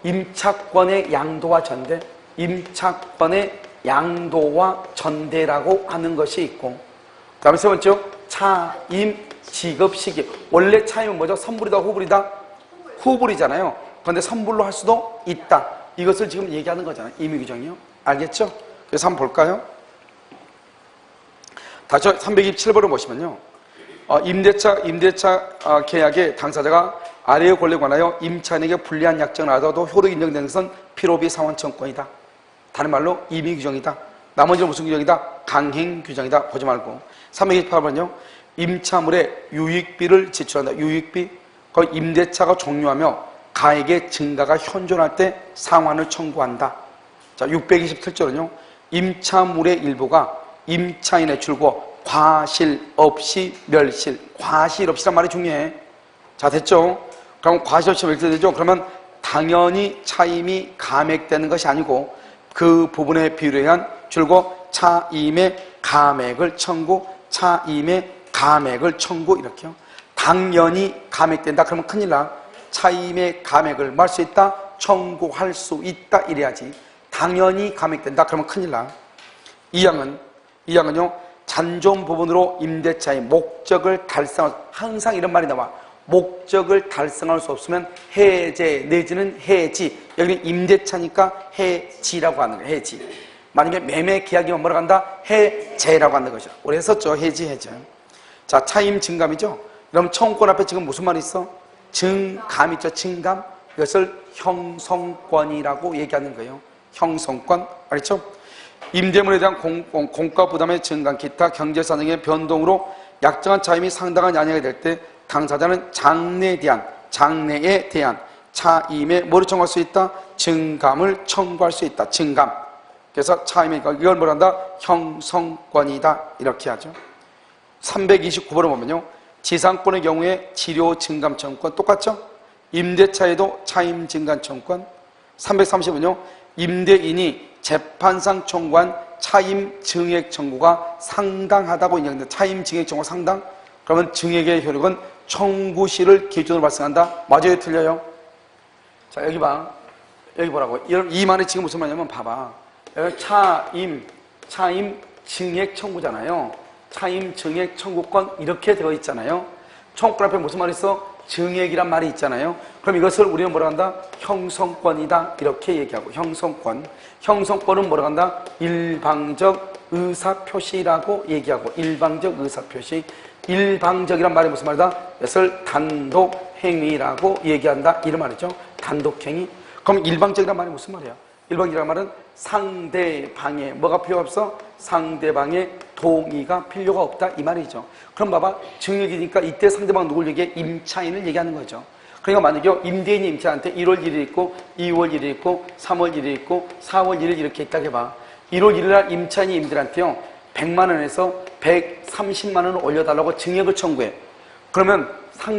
임차권의 양도와 전대. 임차권의 양도와 전대라고 하는 것이 있고, 그 다음에 세 번째 차임 지급 시기. 원래 차임은 뭐죠? 선불이다 후불이다? 후불이잖아요. 그런데 선불로 할 수도 있다. 이것을 지금 얘기하는 거잖아요. 임의규정이요. 알겠죠? 그래서 한번 볼까요? 다시 327번을 보시면요. 임대차 계약의 당사자가 아래의 권리에 관하여 임차인에게 불리한 약정을 하더라도 효력이 인정되는 것은 필요비 상환 청구권이다. 다른 말로 임의 규정이다. 나머지는 무슨 규정이다? 강행 규정이다. 보지 말고. 328번은요. 임차물에 유익비를 지출한다. 유익비. 그 임대차가 종료하며 가액의 증가가 현존할 때 상환을 청구한다. 자, 627조는요. 임차물의 일부가 임차인의 줄고 과실 없이 멸실. 과실 없이란 말이 중요해. 자, 됐죠? 그럼 과실 없이 멸실 되죠? 그러면 당연히 차임이 감액되는 것이 아니고 그 부분에 비례한 줄고 차임의 감액을 청구, 차임의 감액을 청구 이렇게요. 당연히 감액된다 그러면 큰일 나. 차임의 감액을 뭐 할 수 있다? 청구할 수 있다 이래야지. 당연히 감액된다 그러면 큰일 나. 이 항은요 잔존 부분으로 임대차의 목적을 달성할 항상 이런 말이 나와. 목적을 달성할 수 없으면 해제 내지는 해지. 여기는 임대차니까 해지라고 하는 거예요. 해지. 만약에 매매 계약이면 뭐라고 한다? 해제라고 하는 것이죠. 우리 했었죠. 해지. 자, 차임 증감이죠. 그럼 청구권 앞에 지금 무슨 말이 있어? 증감 있죠. 증감. 이것을 형성권이라고 얘기하는 거예요. 형성권. 알겠죠? 임대물에 대한 공과 부담의 증감, 기타 경제사정의 변동으로 약정한 차임이 상당한 양액이 될 때 당사자는 장래에 대한 차임에 뭐를 청구할 수 있다? 증감을 청구할 수 있다. 증감. 그래서 차임의 이걸 뭐라 한다? 형성권이다. 이렇게 하죠. 329번을 보면요. 지상권의 경우에 치료 증감 청구권 똑같죠? 임대차에도 차임 증감 청구권. 330은요. 임대인이 재판상 청구한 차임 증액 청구가 상당하다고 인정된다. 차임 증액 청구가 상당? 그러면 증액의 효력은 청구시를 기준으로 발생한다. 맞아요? 틀려요? 자, 여기 봐. 여기 보라고. 이 말이 지금 무슨 말이냐면 봐봐. 여기 차임 증액 청구잖아요. 차임 증액 청구권 이렇게 되어 있잖아요. 청구권 앞에 무슨 말이 있어? 증액이란 말이 있잖아요. 그럼 이것을 우리는 뭐라 한다? 형성권이다. 이렇게 얘기하고 형성권. 형성권은 뭐라 한다? 일방적 의사표시라고 얘기하고 일방적 의사표시. 일방적이란 말이 무슨 말이다? 이것을 단독행위라고 얘기한다. 이런 말이죠. 단독행위. 그럼 일방적이란 말이 무슨 말이야? 일방적이란 말은 상대방의 뭐가 필요 없어? 상대방의 동의가 필요가 없다 이 말이죠. 그럼 봐봐. 증액이니까 이때 상대방 누굴 얘기해? 임차인을 얘기하는 거죠. 그러니까 만약에 임대인이 임차한테 1월 1일 있고 2월 1일 있고 3월 1일 있고 4월 1일 이렇게 있다고 해봐. 1월 1일 날 임차인이 임들한테요 100만 원에서 130만 원을 올려달라고 증액을 청구해. 그러면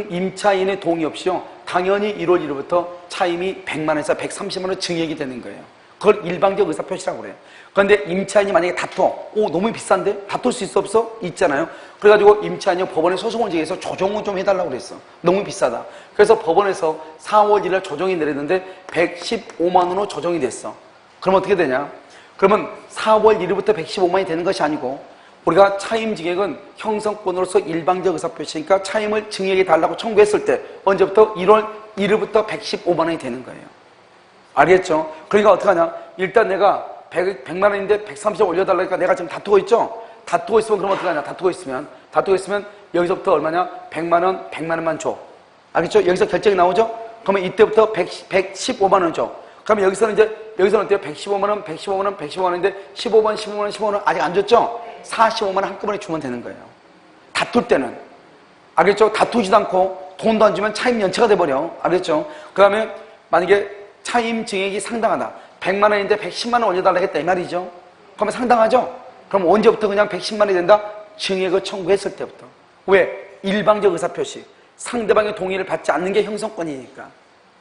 임차인의 동의 없이요 당연히 1월 1일부터 차임이 100만 원에서 130만 원 증액이 되는 거예요. 그걸 일방적 의사표시라고 그래요. 그런데 임차인이 만약에 다퉈. 너무 비싼데? 다툴 수 있어 없어? 있잖아요. 그래가지고 임차인이 법원에 소송을 제기해서 조정을 좀 해달라고 그랬어. 너무 비싸다. 그래서 법원에서 4월 1일 조정이 내렸는데 115만 원으로 조정이 됐어. 그럼 어떻게 되냐? 그러면 4월 1일부터 115만이 되는 것이 아니고 우리가 차임 증액은 형성권으로서 일방적 의사표시니까 차임을 증액해 달라고 청구했을 때 언제부터? 1월 1일부터 115만 원이 되는 거예요. 알겠죠? 그러니까 어떡하냐? 일단 내가 100만 원인데 130원 올려달라니까 내가 지금 다투고 있죠? 다투고 있으면 그럼 어떡하냐? 다투고 있으면 여기서부터 얼마냐? 100만 원, 100만 원만 줘. 알겠죠? 여기서 결정이 나오죠? 그러면 이때부터 115만 원 줘. 그러면 여기서는 어때요? 115만 원, 115만 원, 115만 원인데 15만, 15만 원, 15만 원 아직 안 줬죠? 45만 원 한꺼번에 주면 되는 거예요. 다툴 때는. 알겠죠? 다투지도 않고 돈도 안 주면 차임 연체가 돼버려. 알겠죠? 그 다음에 만약에 차임 증액이 상당하다. 100만 원인데 110만 원 올려달라고 했다 이 말이죠. 그러면 상당하죠? 그럼 언제부터 그냥 110만 원이 된다? 증액을 청구했을 때부터. 왜? 일방적 의사표시. 상대방의 동의를 받지 않는 게 형성권이니까.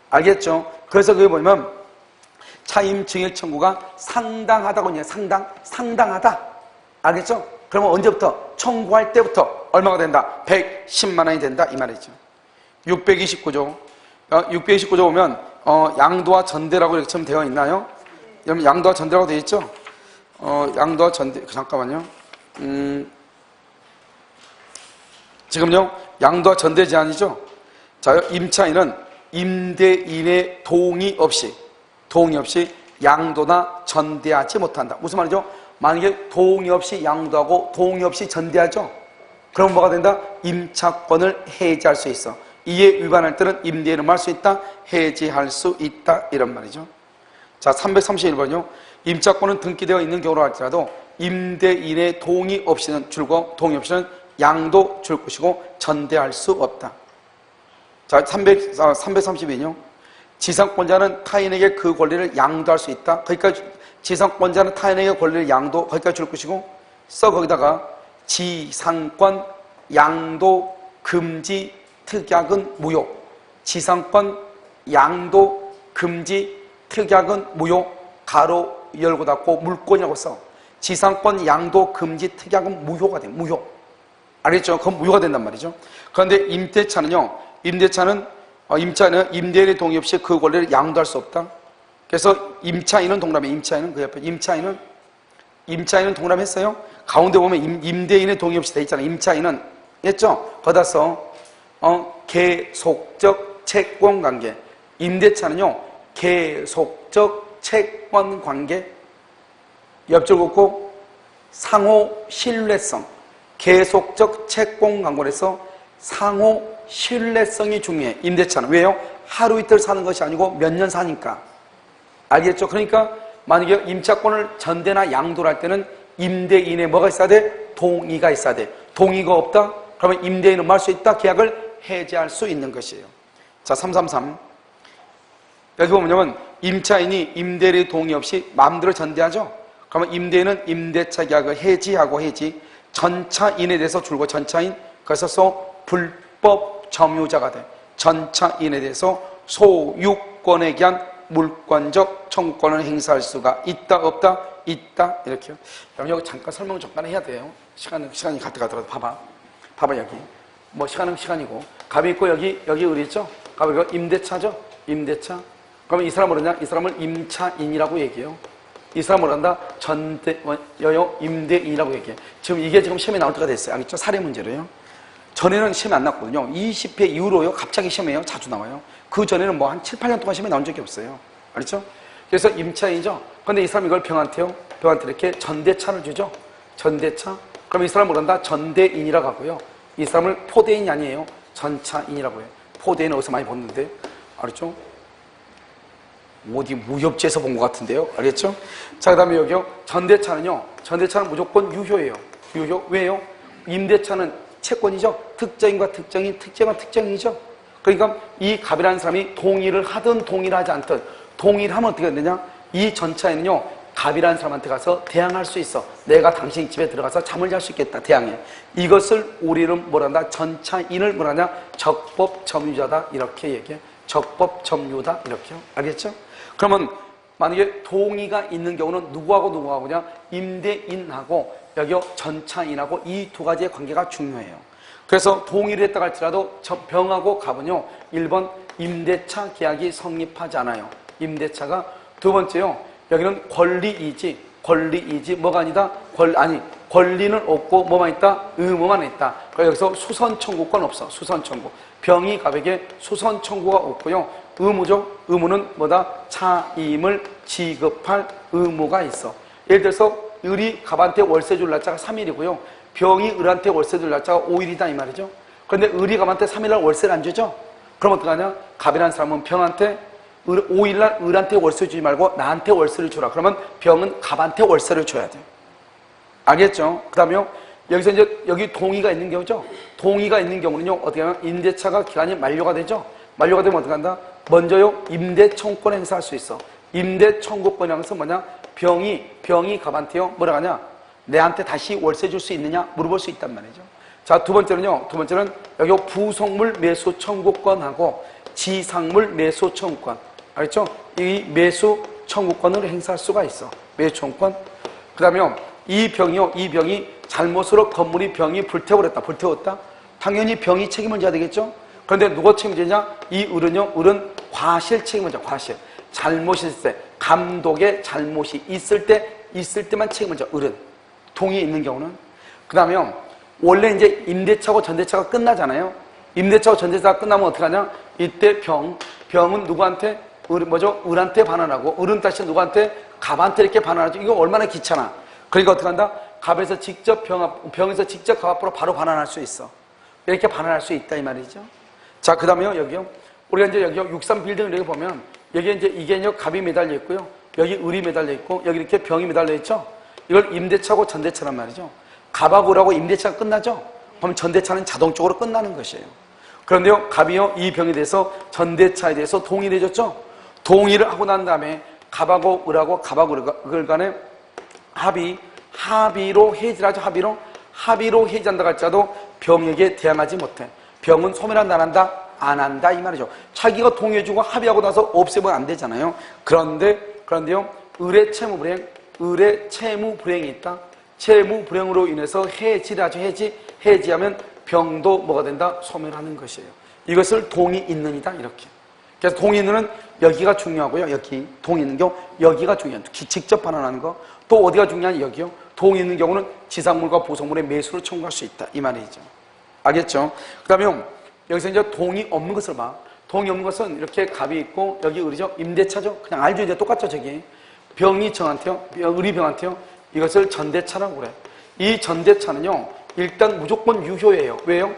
알겠죠? 그래서 그게 뭐냐면 차임 증액 청구가 상당하다고 얘기해요. 상당하다. 알겠죠? 그러면 언제부터? 청구할 때부터 얼마가 된다? 110만 원이 된다 이 말이죠. 629조. 629조 보면 양도와 전대라고 이렇게 처음 되어 있나요? 여러분 양도와 전대라고 되어 있죠? 양도와 전대 잠깐만요. 지금요 양도와 전대 제한이죠. 자, 임차인은 임대인의 동의 없이 양도나 전대하지 못한다. 무슨 말이죠? 만약에 동의 없이 양도하고 동의 없이 전대하죠? 그럼 뭐가 된다? 임차권을 해지할 수 있어. 이에 위반할 때는 임대인은 뭐 할 수 있다? 해지할 수 있다. 이런 말이죠. 자, 331번요. 임차권은 등기되어 있는 경우로 할지라도 임대인의 동의 없이는 양도 줄 것이고 전대할 수 없다. 자, 332번요. 지상권자는 타인에게 그 권리를 양도할 수 있다. 그러니까 지상권자는 타인에게 권리를 양도 거기까지 줄 것이고 써 거기다가 지상권, 양도, 금지, 특약은 무효. 지상권, 양도, 금지, 특약은 무효. 가로 열고 닫고 물권이라고 써. 지상권, 양도, 금지, 특약은 무효가 돼. 무효. 알겠죠? 그건 무효가 된단 말이죠. 그런데 임대차는요. 임대차는 임대인의 동의 없이 그 권리를 양도할 수 없다. 그래서 임차인은 동남해. 임차인은 그 옆에 임차인은 동남했어요. 가운데 보면 임대인의 동의 없이 돼 있잖아요. 임차인은 했죠? 거기다 써 계속적 채권관계. 임대차는요. 계속적 채권관계. 옆줄 긋고 상호 신뢰성. 계속적 채권관계에서 상호 신뢰성이 중요해. 임대차는. 왜요? 하루 이틀 사는 것이 아니고 몇 년 사니까. 알겠죠? 그러니까 만약에 임차권을 전대나 양도를 할 때는 임대인의 뭐가 있어야 돼? 동의가 있어야 돼. 동의가 없다? 그러면 임대인은 뭐 할 수 있다? 계약을 해지할 수 있는 것이에요. 자, 333. 여기 보면 임차인이 임대인의 동의 없이 마음대로 전대하죠? 그러면 임대인은 임대차 계약을 해지하고 전차인에 대해서 줄고 전차인, 그래서 불법 점유자가 돼. 전차인에 대해서 소유권에 대한 물권적 청구권을 행사할 수가 있다 없다? 있다. 이렇게요. 여러분 여기 잠깐 설명을 잠깐 해야 돼요. 시간이 가더라도 봐봐 여기. 뭐 시간은 시간이고 갑이 있고 여기 을이 있죠? 갑이 이거 임대차죠? 임대차. 그러면 이 사람은 뭐냐? 이 사람을 임차인이라고 얘기해요. 이 사람은 뭐란다? 임대인이라고 얘기해. 이게 지금 시험에 나올 때가 됐어요. 알겠죠? 사례 문제로요. 전에는 시험에 안 났거든요. 20회 이후로요. 갑자기 시험에요. 자주 나와요. 그 전에는 뭐 한 7, 8년 동안 시험에 나온 적이 없어요. 알겠죠? 그래서 임차인이죠. 근데 이 사람이 이걸 병한테 이렇게 전대차를 주죠. 전대차. 그럼 이 사람은 뭐란다? 전대인이라고 하고요. 이 사람을 포대인이 아니에요. 전차인이라고 해요. 포대인은 어디서 많이 봤는데. 알겠죠? 어디 무협지에서 본 것 같은데요. 알겠죠? 자, 그 다음에 여기요. 전대차는 무조건 유효예요. 유효. 왜요? 임대차는 채권이죠. 특정인과 특정인, 특정은 특정이죠. 그러니까 이 갑이라는 사람이 동의를 하든 동의를 하지 않든 동의를 하면 어떻게 되느냐? 이 전차에는요. 갑이라는 사람한테 가서 대항할 수 있어. 내가 당신 집에 들어가서 잠을 잘 수 있겠다. 대항해. 이것을 우리는 뭐란다? 전차인을 뭐라냐? 적법 점유자다. 이렇게 얘기해. 적법 점유다. 이렇게요. 알겠죠? 그러면 만약에 동의가 있는 경우는 누구하고냐? 임대인하고 여기요. 전차인하고 이 두 가지의 관계가 중요해요. 그래서 동의를 했다고 할지라도 병하고 갑은요. 1번 임대차 계약이 성립하지 않아요. 임대차가. 두 번째요. 여기는 권리이지 뭐가 아니다? 권리는 없고 뭐만 있다? 의무만 있다. 그러니까 여기서 수선 청구권 없어. 수선 청구. 병이 갑에게 수선 청구가 없고요. 의무죠. 의무는 뭐다? 차임을 지급할 의무가 있어. 예를 들어서 을이 갑한테 월세 줄 날짜가 3일이고요. 병이 을한테 월세 줄 날짜가 5일이다 이 말이죠. 그런데 을이 갑한테 3일날 월세를 안 주죠? 그럼 어떡하냐? 갑이라는 사람은 병한테 5일날 을한테 월세 주지 말고 나한테 월세를 주라. 그러면 병은 갑한테 월세를 줘야 돼요. 알겠죠? 그 다음에요. 여기서 이제 여기 동의가 있는 경우죠. 동의가 있는 경우는요. 어떻게 하면 임대차가 기간이 만료가 되죠. 만료가 되면 어떻게 한다? 먼저요. 임대 청구권 행사할 수 있어. 임대 청구권이라는 것은 뭐냐? 병이 갑한테요. 뭐라 하냐? 내한테 다시 월세 줄 수 있느냐? 물어볼 수 있단 말이죠. 자, 두 번째는 여기 부속물 매수 청구권하고 지상물 매수 청구권. 알겠죠? 이 매수 청구권을 행사할 수가 있어. 매수 청구권. 그 다음에 이 병이 잘못으로 건물이 병이 불태웠다. 당연히 병이 책임을 져야 되겠죠? 그런데 누가 책임지냐? 이 을은 과실 책임을 져. 과실. 잘못이 있을 때, 감독의 잘못이 있을 때만 책임을 져. 을은. 동의 있는 경우는. 그 다음에 원래 이제 임대차고 전대차가 끝나잖아요. 임대차고 전대차가 끝나면 어떻게 하냐? 이때 병은 누구한테? 을한테 반환하고, 을은 다시 누구한테? 갑한테 이렇게 반환하죠. 이거 얼마나 귀찮아. 그러니까 어떻게 한다? 갑에서 직접 병에서 직접 갑 앞으로 바로 반환할 수 있어. 이렇게 반환할 수 있다 이 말이죠. 자, 그 다음에요. 여기요. 우리가 이제 여기요. 63 빌딩을 여기 보면 여기 이제 이게 갑이 매달려 있고요. 여기 을이 매달려 있고 여기 이렇게 병이 매달려 있죠. 이걸 임대차고 전대차란 말이죠. 갑하고 을하고 임대차가 끝나죠. 그럼 전대차는 자동적으로 끝나는 것이에요. 그런데요. 갑이요. 이 병에 대해서 전대차에 대해서 동의를 해줬죠. 동의를 하고 난 다음에 갑하고 을 간에 합의로 해지하죠. 합의로 해지한다 할지라도 병에게 대항하지 못해. 병은 소멸한다 안 한다? 안 한다 이 말이죠. 자기가 동의해주고 합의하고 나서 없애면 안 되잖아요. 그런데요 을의 채무 불행이 있다. 채무 불행으로 인해서 해지를 하죠. 해지하면 병도 뭐가 된다? 소멸하는 것이에요. 이것을 동의 있는 이다 이렇게. 그래서 동의 있는은 여기가 중요하고요. 여기 동의 있는 경우 여기가 중요해요. 직접 반환하는 거. 또 어디가 중요한 여기요. 동의 있는 경우는 지상물과 보석물의 매수를 청구할 수 있다 이 말이죠. 알겠죠? 그 다음에 여기서 이제 동의 없는 것을 봐. 동의 없는 것은 이렇게 갑이 있고 여기 을이죠. 임대차죠. 그냥 알죠. 이제 똑같죠. 저기 병이 정한테요. 을이 병한테요. 이것을 전대차라고 그래. 이 전대차는요 일단 무조건 유효예요. 왜요?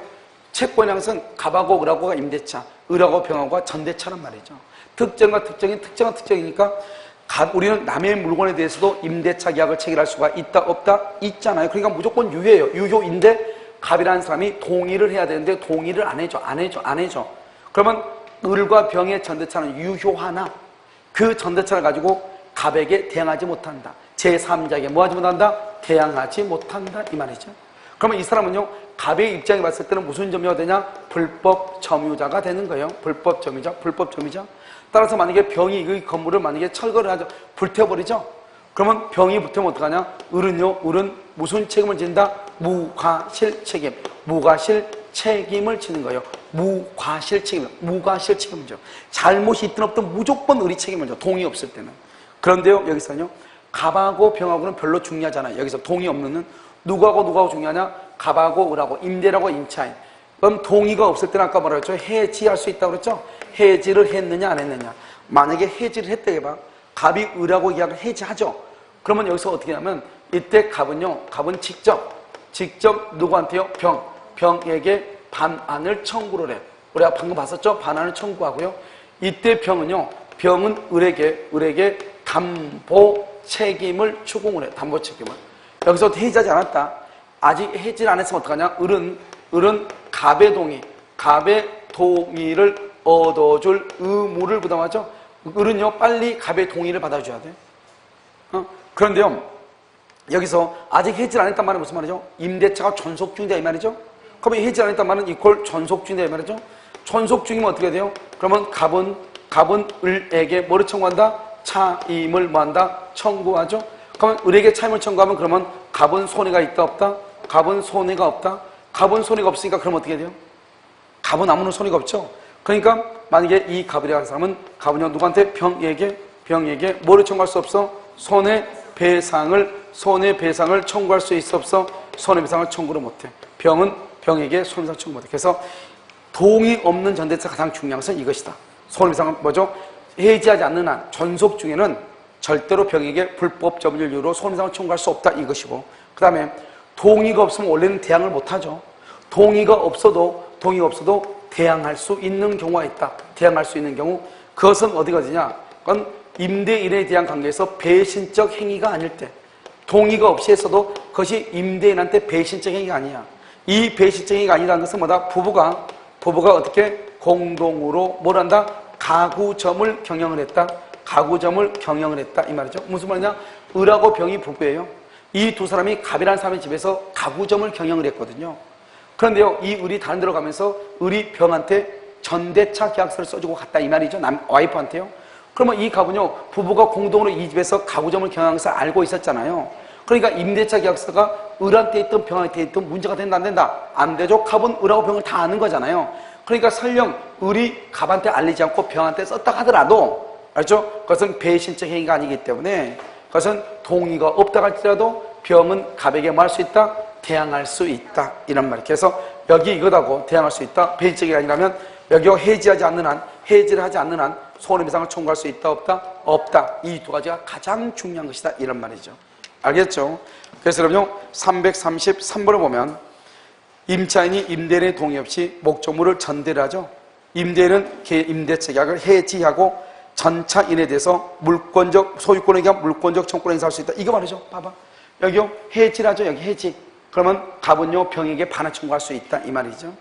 채권의 항상 갑하고 을하고가 임대차, 을하고 병하고가 전대차란 말이죠. 특정과 특정이니까 우리는 남의 물건에 대해서도 임대차 계약을 체결할 수가 있다 없다? 있잖아요. 그러니까 무조건 유효예요. 유효인데 갑이라는 사람이 동의를 해야 되는데 동의를 안 해줘. 그러면 을과 병의 전대차는 유효하나 그 전대차를 가지고 갑에게 대항하지 못한다. 제3자에게 뭐하지 못한다? 대항하지 못한다 이 말이죠. 그러면 이 사람은요 갑의 입장에 봤을 때는 무슨 점유가 되냐? 불법 점유자가 되는 거예요. 불법 점유자. 따라서 만약에 병이 이 건물을 만약에 철거를 하죠. 불태워버리죠. 그러면 병이 불태우면 어떡하냐? 을은 무슨 책임을 진다? 무과실 책임을 지는 거예요. 무과실 책임이죠. 잘못이 있든 없든 무조건 을이 책임을 져. 동의 없을 때는. 그런데요 여기서는요 갑하고 병하고는 별로 중요하잖아요. 여기서 동의 없는 누구하고 중요하냐? 갑하고 을하고 임대라고 임차인. 그럼 동의가 없을 때는 아까 뭐라 그랬죠? 해지할 수 있다고 그랬죠? 해지를 했느냐 안 했느냐. 만약에 해지를 했다 해봐. 갑이 을하고 계약을 해지하죠. 그러면 여기서 어떻게 하냐면 이때 갑은 직접 누구한테요? 병에게 반환을 청구를 해. 우리가 방금 봤었죠? 반환을 청구하고요. 이때 병은 을에게 담보 책임을 추궁을 해. 담보 책임을. 여기서 해지하지 않았다. 아직 해지를 안 했으면 어떡하냐? 을은 갑의 동의를 얻어줄 의무를 부담하죠. 을은요 빨리 갑의 동의를 받아줘야 돼. 그런데요 여기서 아직 해지를 안 했단 말은 무슨 말이죠? 임대차가 존속 중이다 이 말이죠. 그러면 해지를 안 했단 말은 이퀄 존속 중이다 이 말이죠. 존속 중이면 어떻게 돼요? 그러면 갑은 을에게 뭐를 청구한다? 차임을 뭐한다? 청구하죠. 그러면 을에게 차임을 청구하면 그러면 갑은 손해가 있다 없다? 갑은 손해가 없다? 갑은 손해가 없으니까 그럼 어떻게 돼요? 갑은 아무런 손해가 없죠. 그러니까 만약에 이 갑이라는 사람은 갑은요 누구한테? 병에게 뭐를 청구할 수 없어? 손해배상을 청구할 수 있어 없어? 손해배상을 청구를 못해. 병은 병에게 손해배상 청구 못해. 그래서 동의 없는 전대차 가장 중요한 것은 이것이다. 손해배상은 뭐죠? 해지하지 않는 한 존속 중에는 절대로 병에게 불법 점유를 이유로 손해배상을 청구할 수 없다 이것이고, 그 다음에 동의가 없으면 원래는 대항을 못하죠. 동의가 없어도 대항할 수 있는 경우가 있다. 대항할 수 있는 경우, 그것은 어디까지냐? 그건 임대인에 대한 관계에서 배신적 행위가 아닐 때, 동의가 없이 했어도 그것이 임대인한테 배신적 행위가 아니야. 이 배신적 행위가 아니라는 것은 뭐다? 부부가 어떻게 공동으로 뭘 한다? 가구점을 경영을 했다 이 말이죠. 무슨 말이냐? 을하고 병이 부부예요. 이 두 사람이 갑이라는 사람의 집에서 가구점을 경영을 했거든요. 그런데요 이 을이 다른 데로 가면서 을이 병한테 전대차 계약서를 써주고 갔다 이 말이죠. 와이프한테요. 그러면 이 갑은요 부부가 공동으로 이 집에서 가구점을 경영해서 알고 있었잖아요. 그러니까 임대차 계약서가 을한테 있든 병한테 있든 문제가 된다 안 된다? 안 되죠. 갑은 을하고 병을 다 아는 거잖아요. 그러니까 설령 을이 갑한테 알리지 않고 병한테 썼다 하더라도, 알죠? 그것은 배신적 행위가 아니기 때문에 그것은 동의가 없다 할지라도 병은 갑에게 뭐 할 수 있다? 대항할 수 있다 이런 말이에요. 그래서 여기 이거다고 대항할 수 있다. 배신적이 아니라면 여기가 해지를 하지 않는 한 손해배상을 청구할 수 있다 없다. 이 두 가지가 가장 중요한 것이다 이런 말이죠. 알겠죠? 그래서 그럼요 333번을 보면 임차인이 임대인의 동의 없이 목적물을 전대를 하죠. 임대인은 임대차 계약을 해지하고 전차인에 대해서 소유권에 대한 물권적 청구를 행사할 수 있다. 이거 말이죠. 봐봐. 여기요 해지를 하죠. 여기 해지. 그러면 갑은요 병에게 반환 청구할 수 있다 이 말이죠.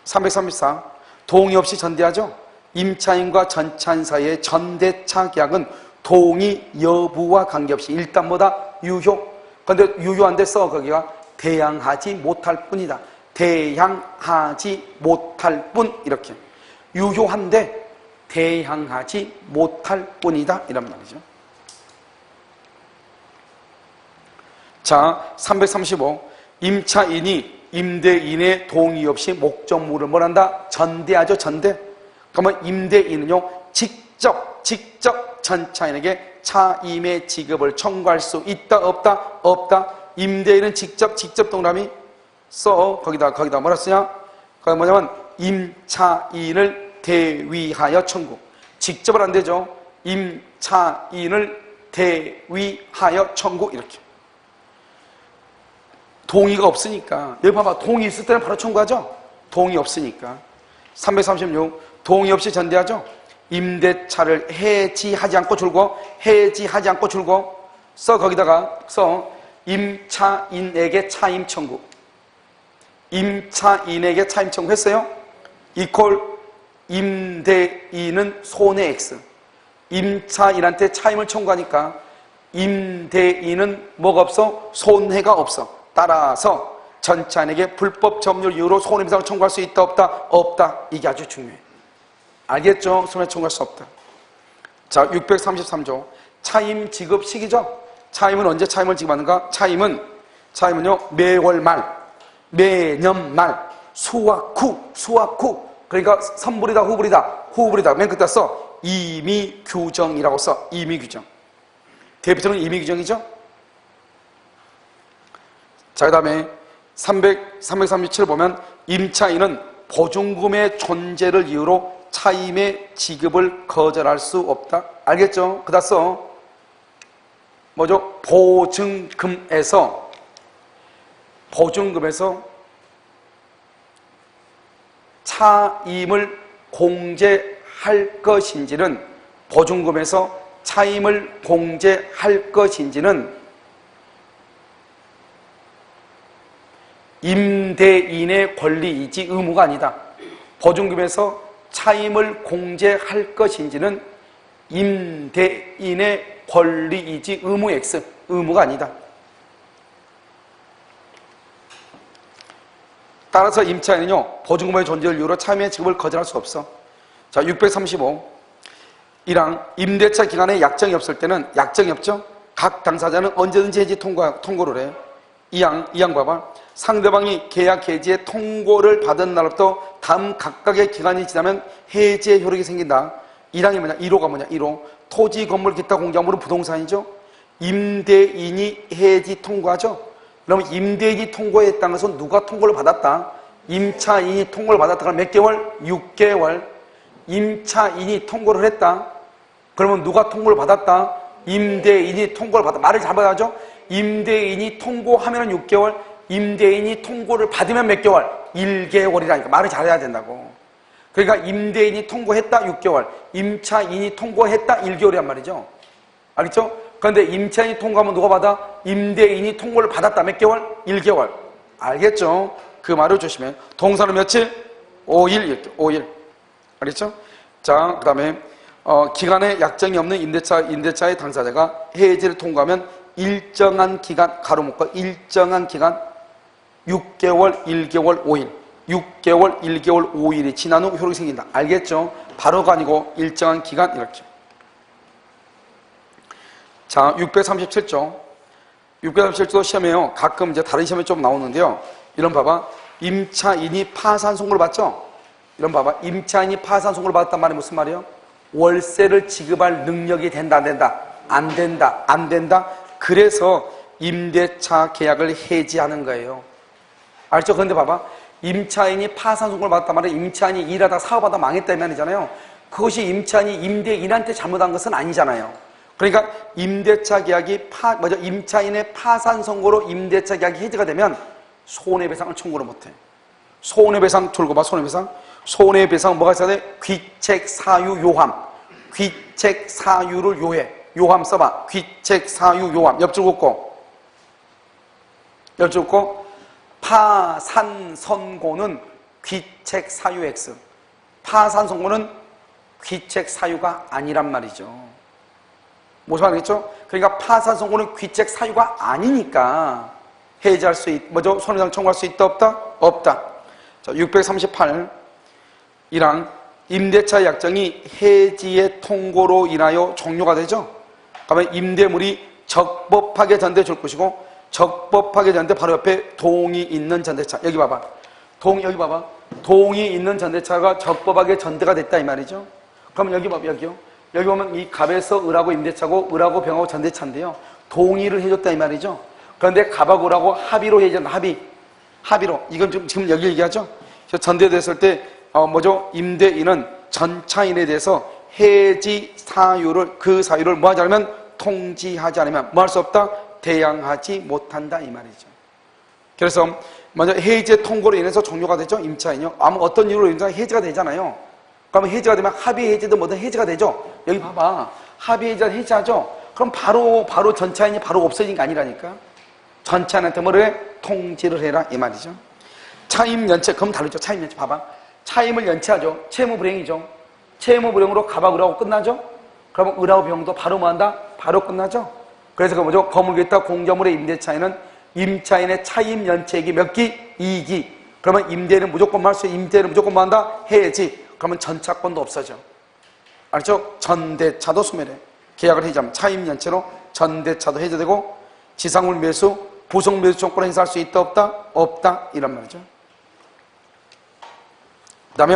334 동의 없이 전대하죠. 임차인과 전차인 사이의 전대차 계약은 동의 여부와 관계없이 일단 뭐다? 유효. 근데 유효한데 써 거기가 대항하지 못할 뿐이다. 대항하지 못할 뿐 이렇게. 유효한데 대항하지 못할 뿐이다 이란 말이죠. 자, 335. 임차인이 임대인의 동의 없이 목적물을 뭐란다? 전대하죠, 전대. 그러면 임대인은요, 직접 전차인에게 차임의 지급을 청구할 수 있다, 없다? 없다. 임대인은 직접 동그라미 써. 거기다 뭐라 쓰냐? 거기 뭐냐면, 임차인을 대위하여 청구. 직접은 안 되죠. 임차인을 대위하여 청구, 이렇게. 동의가 없으니까. 여기 봐봐. 동의 있을 때는 바로 청구하죠? 동의 없으니까. 336. 동의 없이 전대하죠? 임대차를 해지하지 않고 줄고, 해지하지 않고 줄고, 써, 거기다가, 써. 임차인에게 차임 청구. 임차인에게 차임 청구했어요? 이퀄 임대인은 손해 X. 임차인한테 차임을 청구하니까 임대인은 뭐가 없어? 손해가 없어. 따라서 전차인에게 불법 점유를 이유로 손해배상을 청구할 수 있다, 없다? 없다. 이게 아주 중요해. 알겠죠? 손해 청구할 수 없다. 자, 633조. 차임 지급 시기죠? 차임은 언제 차임을 지급하는가? 차임은요, 매월 말, 매년 말, 수확 후. 그러니까 선불이다, 후불이다. 맨 끝에 써. 임의규정이라고 써. 임의규정. 대표적인 임의규정이죠? 자, 그 다음에 337 보면 임차인은 보증금의 존재를 이유로 차임의 지급을 거절할 수 없다. 알겠죠? 그다 써. 뭐죠? 보증금에서 차임을 공제할 것인지는, 보증금에서 차임을 공제할 것인지는 임대인의 권리이지 의무가 아니다. 보증금에서 차임을 공제할 것인지는 임대인의 권리이지 의무 X, 의무가 아니다. 따라서 임차인은요, 보증금의 존재를 이유로 차임의 지급을 거절할 수 없어. 자, 635. 1항, 임대차 기간에 약정이 없을 때는, 약정이 없죠? 각 당사자는 언제든지 해지 통고를 해. 2항 봐봐. 상대방이 계약 해지의 통고를 받은 날부터 다음 각각의 기간이 지나면 해지의 효력이 생긴다. 1항이 뭐냐? 1호가 뭐냐? 1호. 토지, 건물, 기타 공작물은 부동산이죠? 임대인이 해지 통고하죠? 그러면 임대인이 통고했다는 것은 누가 통고를 받았다? 임차인이 통고를 받았다. 그럼 몇 개월? 6개월. 임차인이 통고를 했다. 그러면 누가 통고를 받았다? 임대인이 통고를 받았다. 말을 잘 받아야죠? 임대인이 통고하면 6개월, 임대인이 통고를 받으면 몇 개월? 1개월이라니까. 말을 잘해야 된다고. 그러니까 임대인이 통고했다 6개월, 임차인이 통고했다 1개월이란 말이죠. 알겠죠? 그런데 임차인이 통고하면 누가 받아? 임대인이 통고를 받았다 몇 개월? 1개월. 알겠죠? 그 말을 조심해. 동사는 며칠? 5일. 5일. 알겠죠? 자, 그 다음에 기간에 약정이 없는 임대차의 당사자가 해지를 통고하면 일정한 기간, 가로 묶어 일정한 기간 6개월, 1개월, 5일. 6개월, 1개월, 5일이 지난 후 효력이 생긴다. 알겠죠? 바로가 아니고 일정한 기간 이렇게. 자, 637조. 637조 시험에요. 가끔 이제 다른 시험에 좀 나오는데요. 이런 봐봐. 임차인이 파산 선고를 받죠? 이런 봐봐. 임차인이 파산 선고를 받았단 말이 무슨 말이에요? 월세를 지급할 능력이 된다, 안 된다? 안 된다, 안 된다? 그래서 임대차 계약을 해지하는 거예요. 알죠? 그런데 봐봐. 임차인이 파산 선고를 받았단 말이에요. 임차인이 일하다 사업하다 망했다 이 말이잖아요. 그것이 임차인이 임대인한테 잘못한 것은 아니잖아요. 그러니까 임대차 계약이 임차인의 파산 선고로 임대차 계약이 해지가 되면 손해배상을 청구를 못해. 손해배상 들고 봐. 손해배상 뭐가 있어야 돼? 귀책 사유 요함. 귀책 사유를 요해. 요함 써봐. 귀책 사유 요함. 옆줄 긋고. 파산 선고는 귀책 사유 X. 파산 선고는 귀책 사유가 아니란 말이죠. 무슨 말이겠죠? 그러니까 파산선고는 귀책 사유가 아니니까 해지할 수 뭐죠? 손해배상 청구할 수 있다 없다? 없다. 자, 638 1항 임대차 약정이 해지의 통고로 인하여 종료가 되죠. 그러면 임대물이 적법하게 전대해 줄 것이고, 적법하게 전대 바로 옆에 동이 있는 전대차. 여기 봐봐. 여기 봐봐. 동이 있는 전대차가 적법하게 전대가 됐다 이 말이죠. 그럼 여기 봐봐. 여기요. 여기 보면 이 갑에서 을하고 임대차고 을하고 병하고 전대차인데요. 동의를 해줬다 이 말이죠. 그런데 갑하고 을하고 합의로 해줬다. 합의로. 이건 지금 여기 얘기하죠. 전대됐을 때 뭐죠? 임대인은 전차인에 대해서 해지 사유를 그 사유를 뭐 하지 않으면 통지하지 않으면 뭐 할 수 없다? 대항하지 못한다 이 말이죠. 그래서 먼저 해지의 통고로 인해서 종료가 되죠. 임차인이요. 아무 어떤 이유로 인해서 해지가 되잖아요. 그러면 해지가 되면 합의 해지든 뭐든 해지가 되죠. 여기 봐봐. 합의 해지가 해지하죠. 그럼 바로 전차인이 바로 없어진 게 아니라니까. 전차인한테 뭐를 해? 통지를 해라 이 말이죠. 차임 연체 그럼 다르죠. 차임 연체 봐봐. 차임을 연체하죠. 채무 불행이죠. 채무 불행으로 갑하고 을하고 끝나죠. 그러면 을하고 병도 바로 뭐 한다? 바로 끝나죠. 그래서 그 뭐죠? 거물겠다 공저물의 임대차인은 임차인의 차임 연체액이 몇 기? 2기. 그러면 임대는 무조건 뭐 할 수, 임대는 무조건 뭐 한다? 해지. 그러면 전차권도 없어져. 알죠? 전대차도 소멸해. 계약을 해지하면 차임 연체로 전대차도 해제되고, 지상물 매수, 부속 매수 청구를 행사할 수 있다 없다? 없다. 이란 말이죠. 그 다음에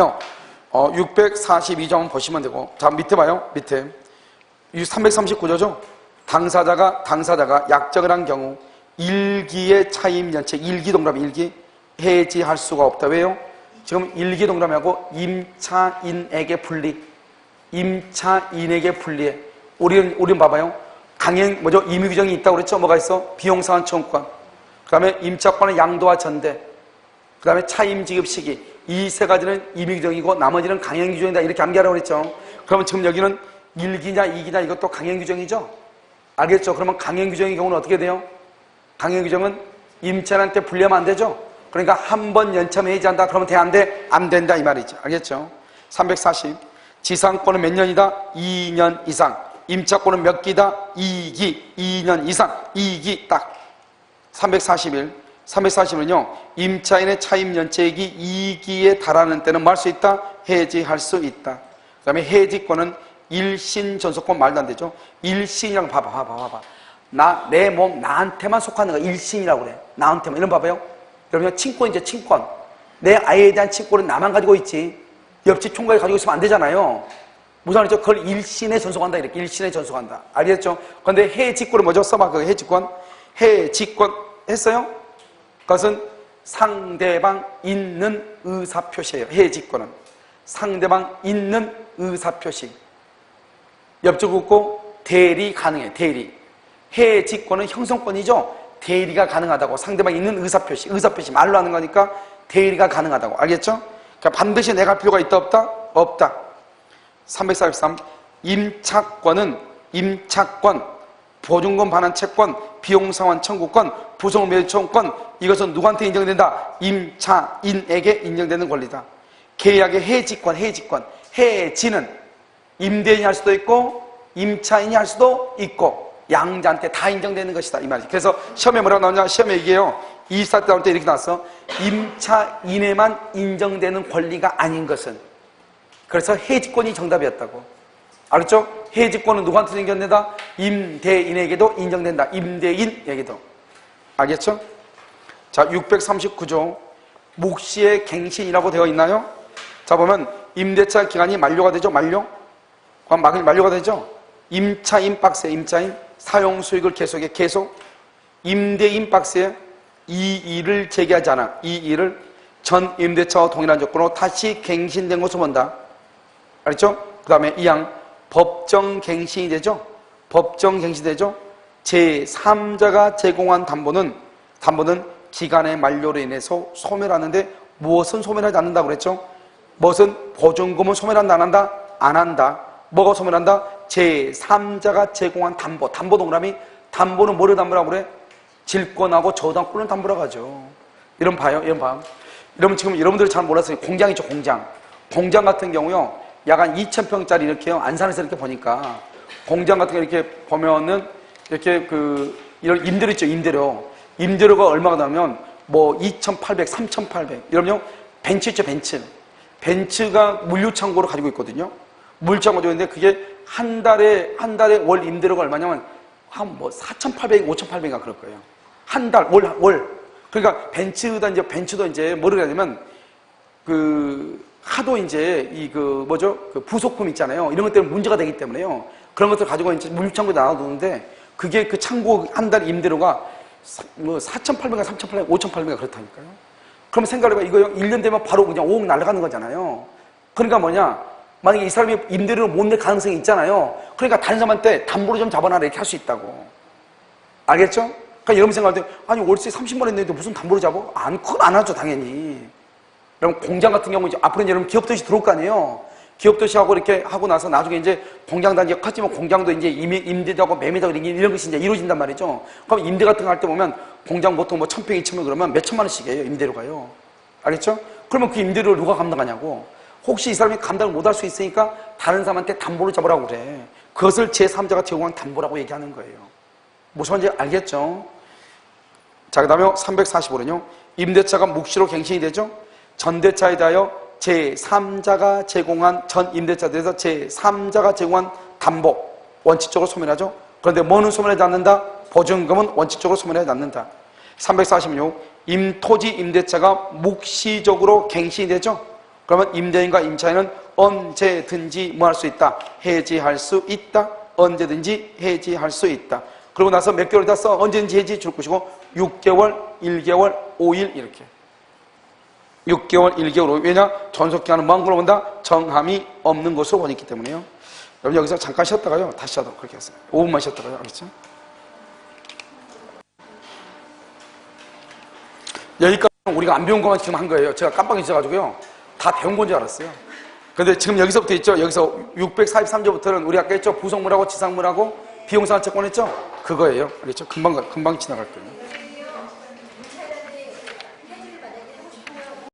642점 보시면 되고, 자 밑에 봐요. 밑에 339조죠. 당사자가 약정을 한 경우 일기의 차임 연체, 일기 동그라미 일기 해지할 수가 없다. 왜요? 지금 일기 동그라미하고 임차인에게 분리, 임차인에게 분리해. 우리는 봐봐요. 강행 뭐죠? 임의 규정이 있다고 그랬죠. 뭐가 있어? 비용상환 청구권. 그다음에 임차권의 양도와 전대. 그다음에 차임 지급 시기. 이 세 가지는 임의 규정이고 나머지는 강행 규정이다. 이렇게 암기하라고 그랬죠. 그러면 지금 여기는 일기냐 이기냐 이것도 강행 규정이죠. 알겠죠? 그러면 강행 규정의 경우는 어떻게 돼요? 강행 규정은 임차인한테 불리하면 안 되죠? 그러니까 한 번 연차면 해지한다. 그러면 돼? 안 돼? 안 된다 이 말이죠. 알겠죠? 340 지상권은 몇 년이다? 2년 이상. 임차권은 몇 기다? 2기. 2년 이상. 2기 딱. 341은요 임차인의 차임 연체액이 2기에 달하는 때는 뭐 할 수 있다? 해지할 수 있다. 그 다음에 해지권은 일신 전속권 말도 안 되죠. 일신이라고 봐봐. 내 몸 나한테만 속하는 거 일신이라고 그래. 나한테만. 이런 봐봐요. 여러분 친권이죠. 친권. 내 아이에 대한 친권은 나만 가지고 있지. 옆집 총각이 가지고 있으면 안 되잖아요. 무슨 말이죠? 그걸 일신에 전속한다. 이렇게 일신에 전속한다. 알겠죠? 그런데 해지권은 뭐죠? 써봐. 그 해지권. 해지권 했어요? 그것은 상대방 있는 의사표시예요. 해지권은 상대방 있는 의사표시. 옆쪽 웃고 대리 가능해. 대리. 해지권은 형성권이죠. 대리가 가능하다고. 상대방 있는 의사표시. 의사표시 말로 하는 거니까 대리가 가능하다고. 알겠죠? 그러니까 반드시 내가 할 필요가 있다 없다? 없다. 343 임차권은 임차권, 보증금 반환 채권, 비용상환 청구권, 부속 매수 청구권 이것은 누구한테 인정된다? 임차인에게 인정되는 권리다. 계약의 해지권. 해지는 임대인이 할 수도 있고 임차인이 할 수도 있고 양자한테 다 인정되는 것이다 이 말이지. 그래서 시험에 뭐라고 나오냐? 시험에 얘기해요. 이사 때 나올 때 이렇게 나왔어. 임차인에만 인정되는 권리가 아닌 것은. 그래서 해지권이 정답이었다고. 알겠죠? 해지권은 누구한테 인정된다? 임대인에게도 인정된다. 임대인에게도. 알겠죠? 자, 639조 묵시의 갱신이라고 되어 있나요? 자, 보면 임대차 기간이 만료가 되죠? 만료가 되죠? 임차인 박스에 임차인 사용 수익을 계속해 계속. 임대인 박스에 이 일을 제기하지 않아. 이 일을 전 임대차와 동일한 조건으로 다시 갱신된 것으로 본다. 알겠죠? 그 다음에 2항 법정갱신이 되죠? 법정갱신이 되죠? 제3자가 제공한 담보는 기간의 만료로 인해서 소멸하는데 무엇은 소멸하지 않는다고 그랬죠? 무엇은 보증금은 소멸한다 안 한다? 안 한다. 뭐가 소멸한다? 제3자가 제공한 담보 동그라미. 담보는 뭐를 담보라고 그래? 질권하고 저당권을 담보라고 하죠. 이런 봐요. 이러면 지금 여러분들이 잘 몰랐어요. 공장이죠. 공장 같은 경우요 약 한 2,000평짜리 이렇게요 안산에서 이렇게 보니까 공장 같은 거 이렇게 보면은 이렇게 이런 임대료 있죠, 임대료. 임대료가 얼마가 나면 뭐 2,800, 3,800. 이러면 벤츠 있죠, 벤츠. 벤츠가 물류창고를 가지고 있거든요. 물류창고 가지고 있는데 그게 한 달에 월 임대료가 얼마냐면 한 뭐 4,800, 5,800인가 그럴 거예요. 한 달, 월. 그러니까 벤츠도 이제 뭐를 해야 되냐면 하도 이제 부속품 있잖아요. 이런 것 때문에 문제가 되기 때문에요. 그런 것들 가지고 이제 물류창고에 놔두는데 그게 그 창고 한 달 임대료가 뭐 4,800가 3,800, 5,800가 그렇다니까요. 그럼 생각해봐. 이거 1년 되면 바로 그냥 5억 날아가는 거잖아요. 그러니까 뭐냐. 만약에 이 사람이 임대료를 못 낼 가능성이 있잖아요. 그러니까 다른 사람한테 담보로 좀 잡아놔라 이렇게 할 수 있다고. 알겠죠? 그러니까 여러분 생각할 때 아니 월세 30만 원 냈는데 무슨 담보로 잡아? 그건 안 하죠 당연히. 여러분 공장 같은 경우 이제 앞으로 이제 여러분 기업도시 들어올 거 아니에요. 기업도시하고 이렇게 하고 나서 나중에 이제 공장 단지가 커지면 공장도 이제 임대하고 매매하고 이런 것이 이제 이루어진단 말이죠. 그럼 임대 같은 거 할 때 보면 공장 보통 뭐 1,000평, 2,000평 그러면 몇 천만 원씩이에요 임대료가요. 알겠죠? 그러면 그 임대료를 누가 감당하냐고. 혹시 이 사람이 감당을 못 할 수 있으니까 다른 사람한테 담보를 잡으라고 그래. 그것을 제3자가 제공한 담보라고 얘기하는 거예요. 무슨 말인지 알겠죠? 자, 그 다음에 345는요. 임대차가 묵시로 갱신이 되죠. 전대차에 대하여 제3자가 제공한 전 임대차에 대해서 제3자가 제공한 담보 원칙적으로 소멸하죠. 그런데 뭐는 소멸하지 않는다? 보증금은 원칙적으로 소멸하지 않는다. 346. 임토지 임대차가 묵시적으로 갱신이 되죠. 그러면 임대인과 임차인은 언제든지 뭐 할 수 있다? 해지할 수 있다. 언제든지 해지할 수 있다. 그러고 나서 몇 개월 다 써? 언제든지 해지 줄 것이고 6개월, 1개월, 5일 이렇게. 6개월, 1개월, 5일. 왜냐? 존속기간은 먼 걸로 본다? 정함이 없는 것으로 보냈기 때문에요. 여러분 여기서 잠깐 쉬었다가요. 다시 하도록 그렇게 했어요. 5분만 쉬었다가요. 알겠죠? 여기까지 우리가 안 배운 것만 지금 한 거예요. 제가 깜빡 잊어가지고요. 다 배운 건 줄 알았어요. 근데 지금 여기서부터 있죠. 여기서 643조부터는 우리 아까 했죠. 부속물하고 지상물하고 비용상환 채권 했죠. 그거예요. 알겠죠? 금방 지나갈 거예요.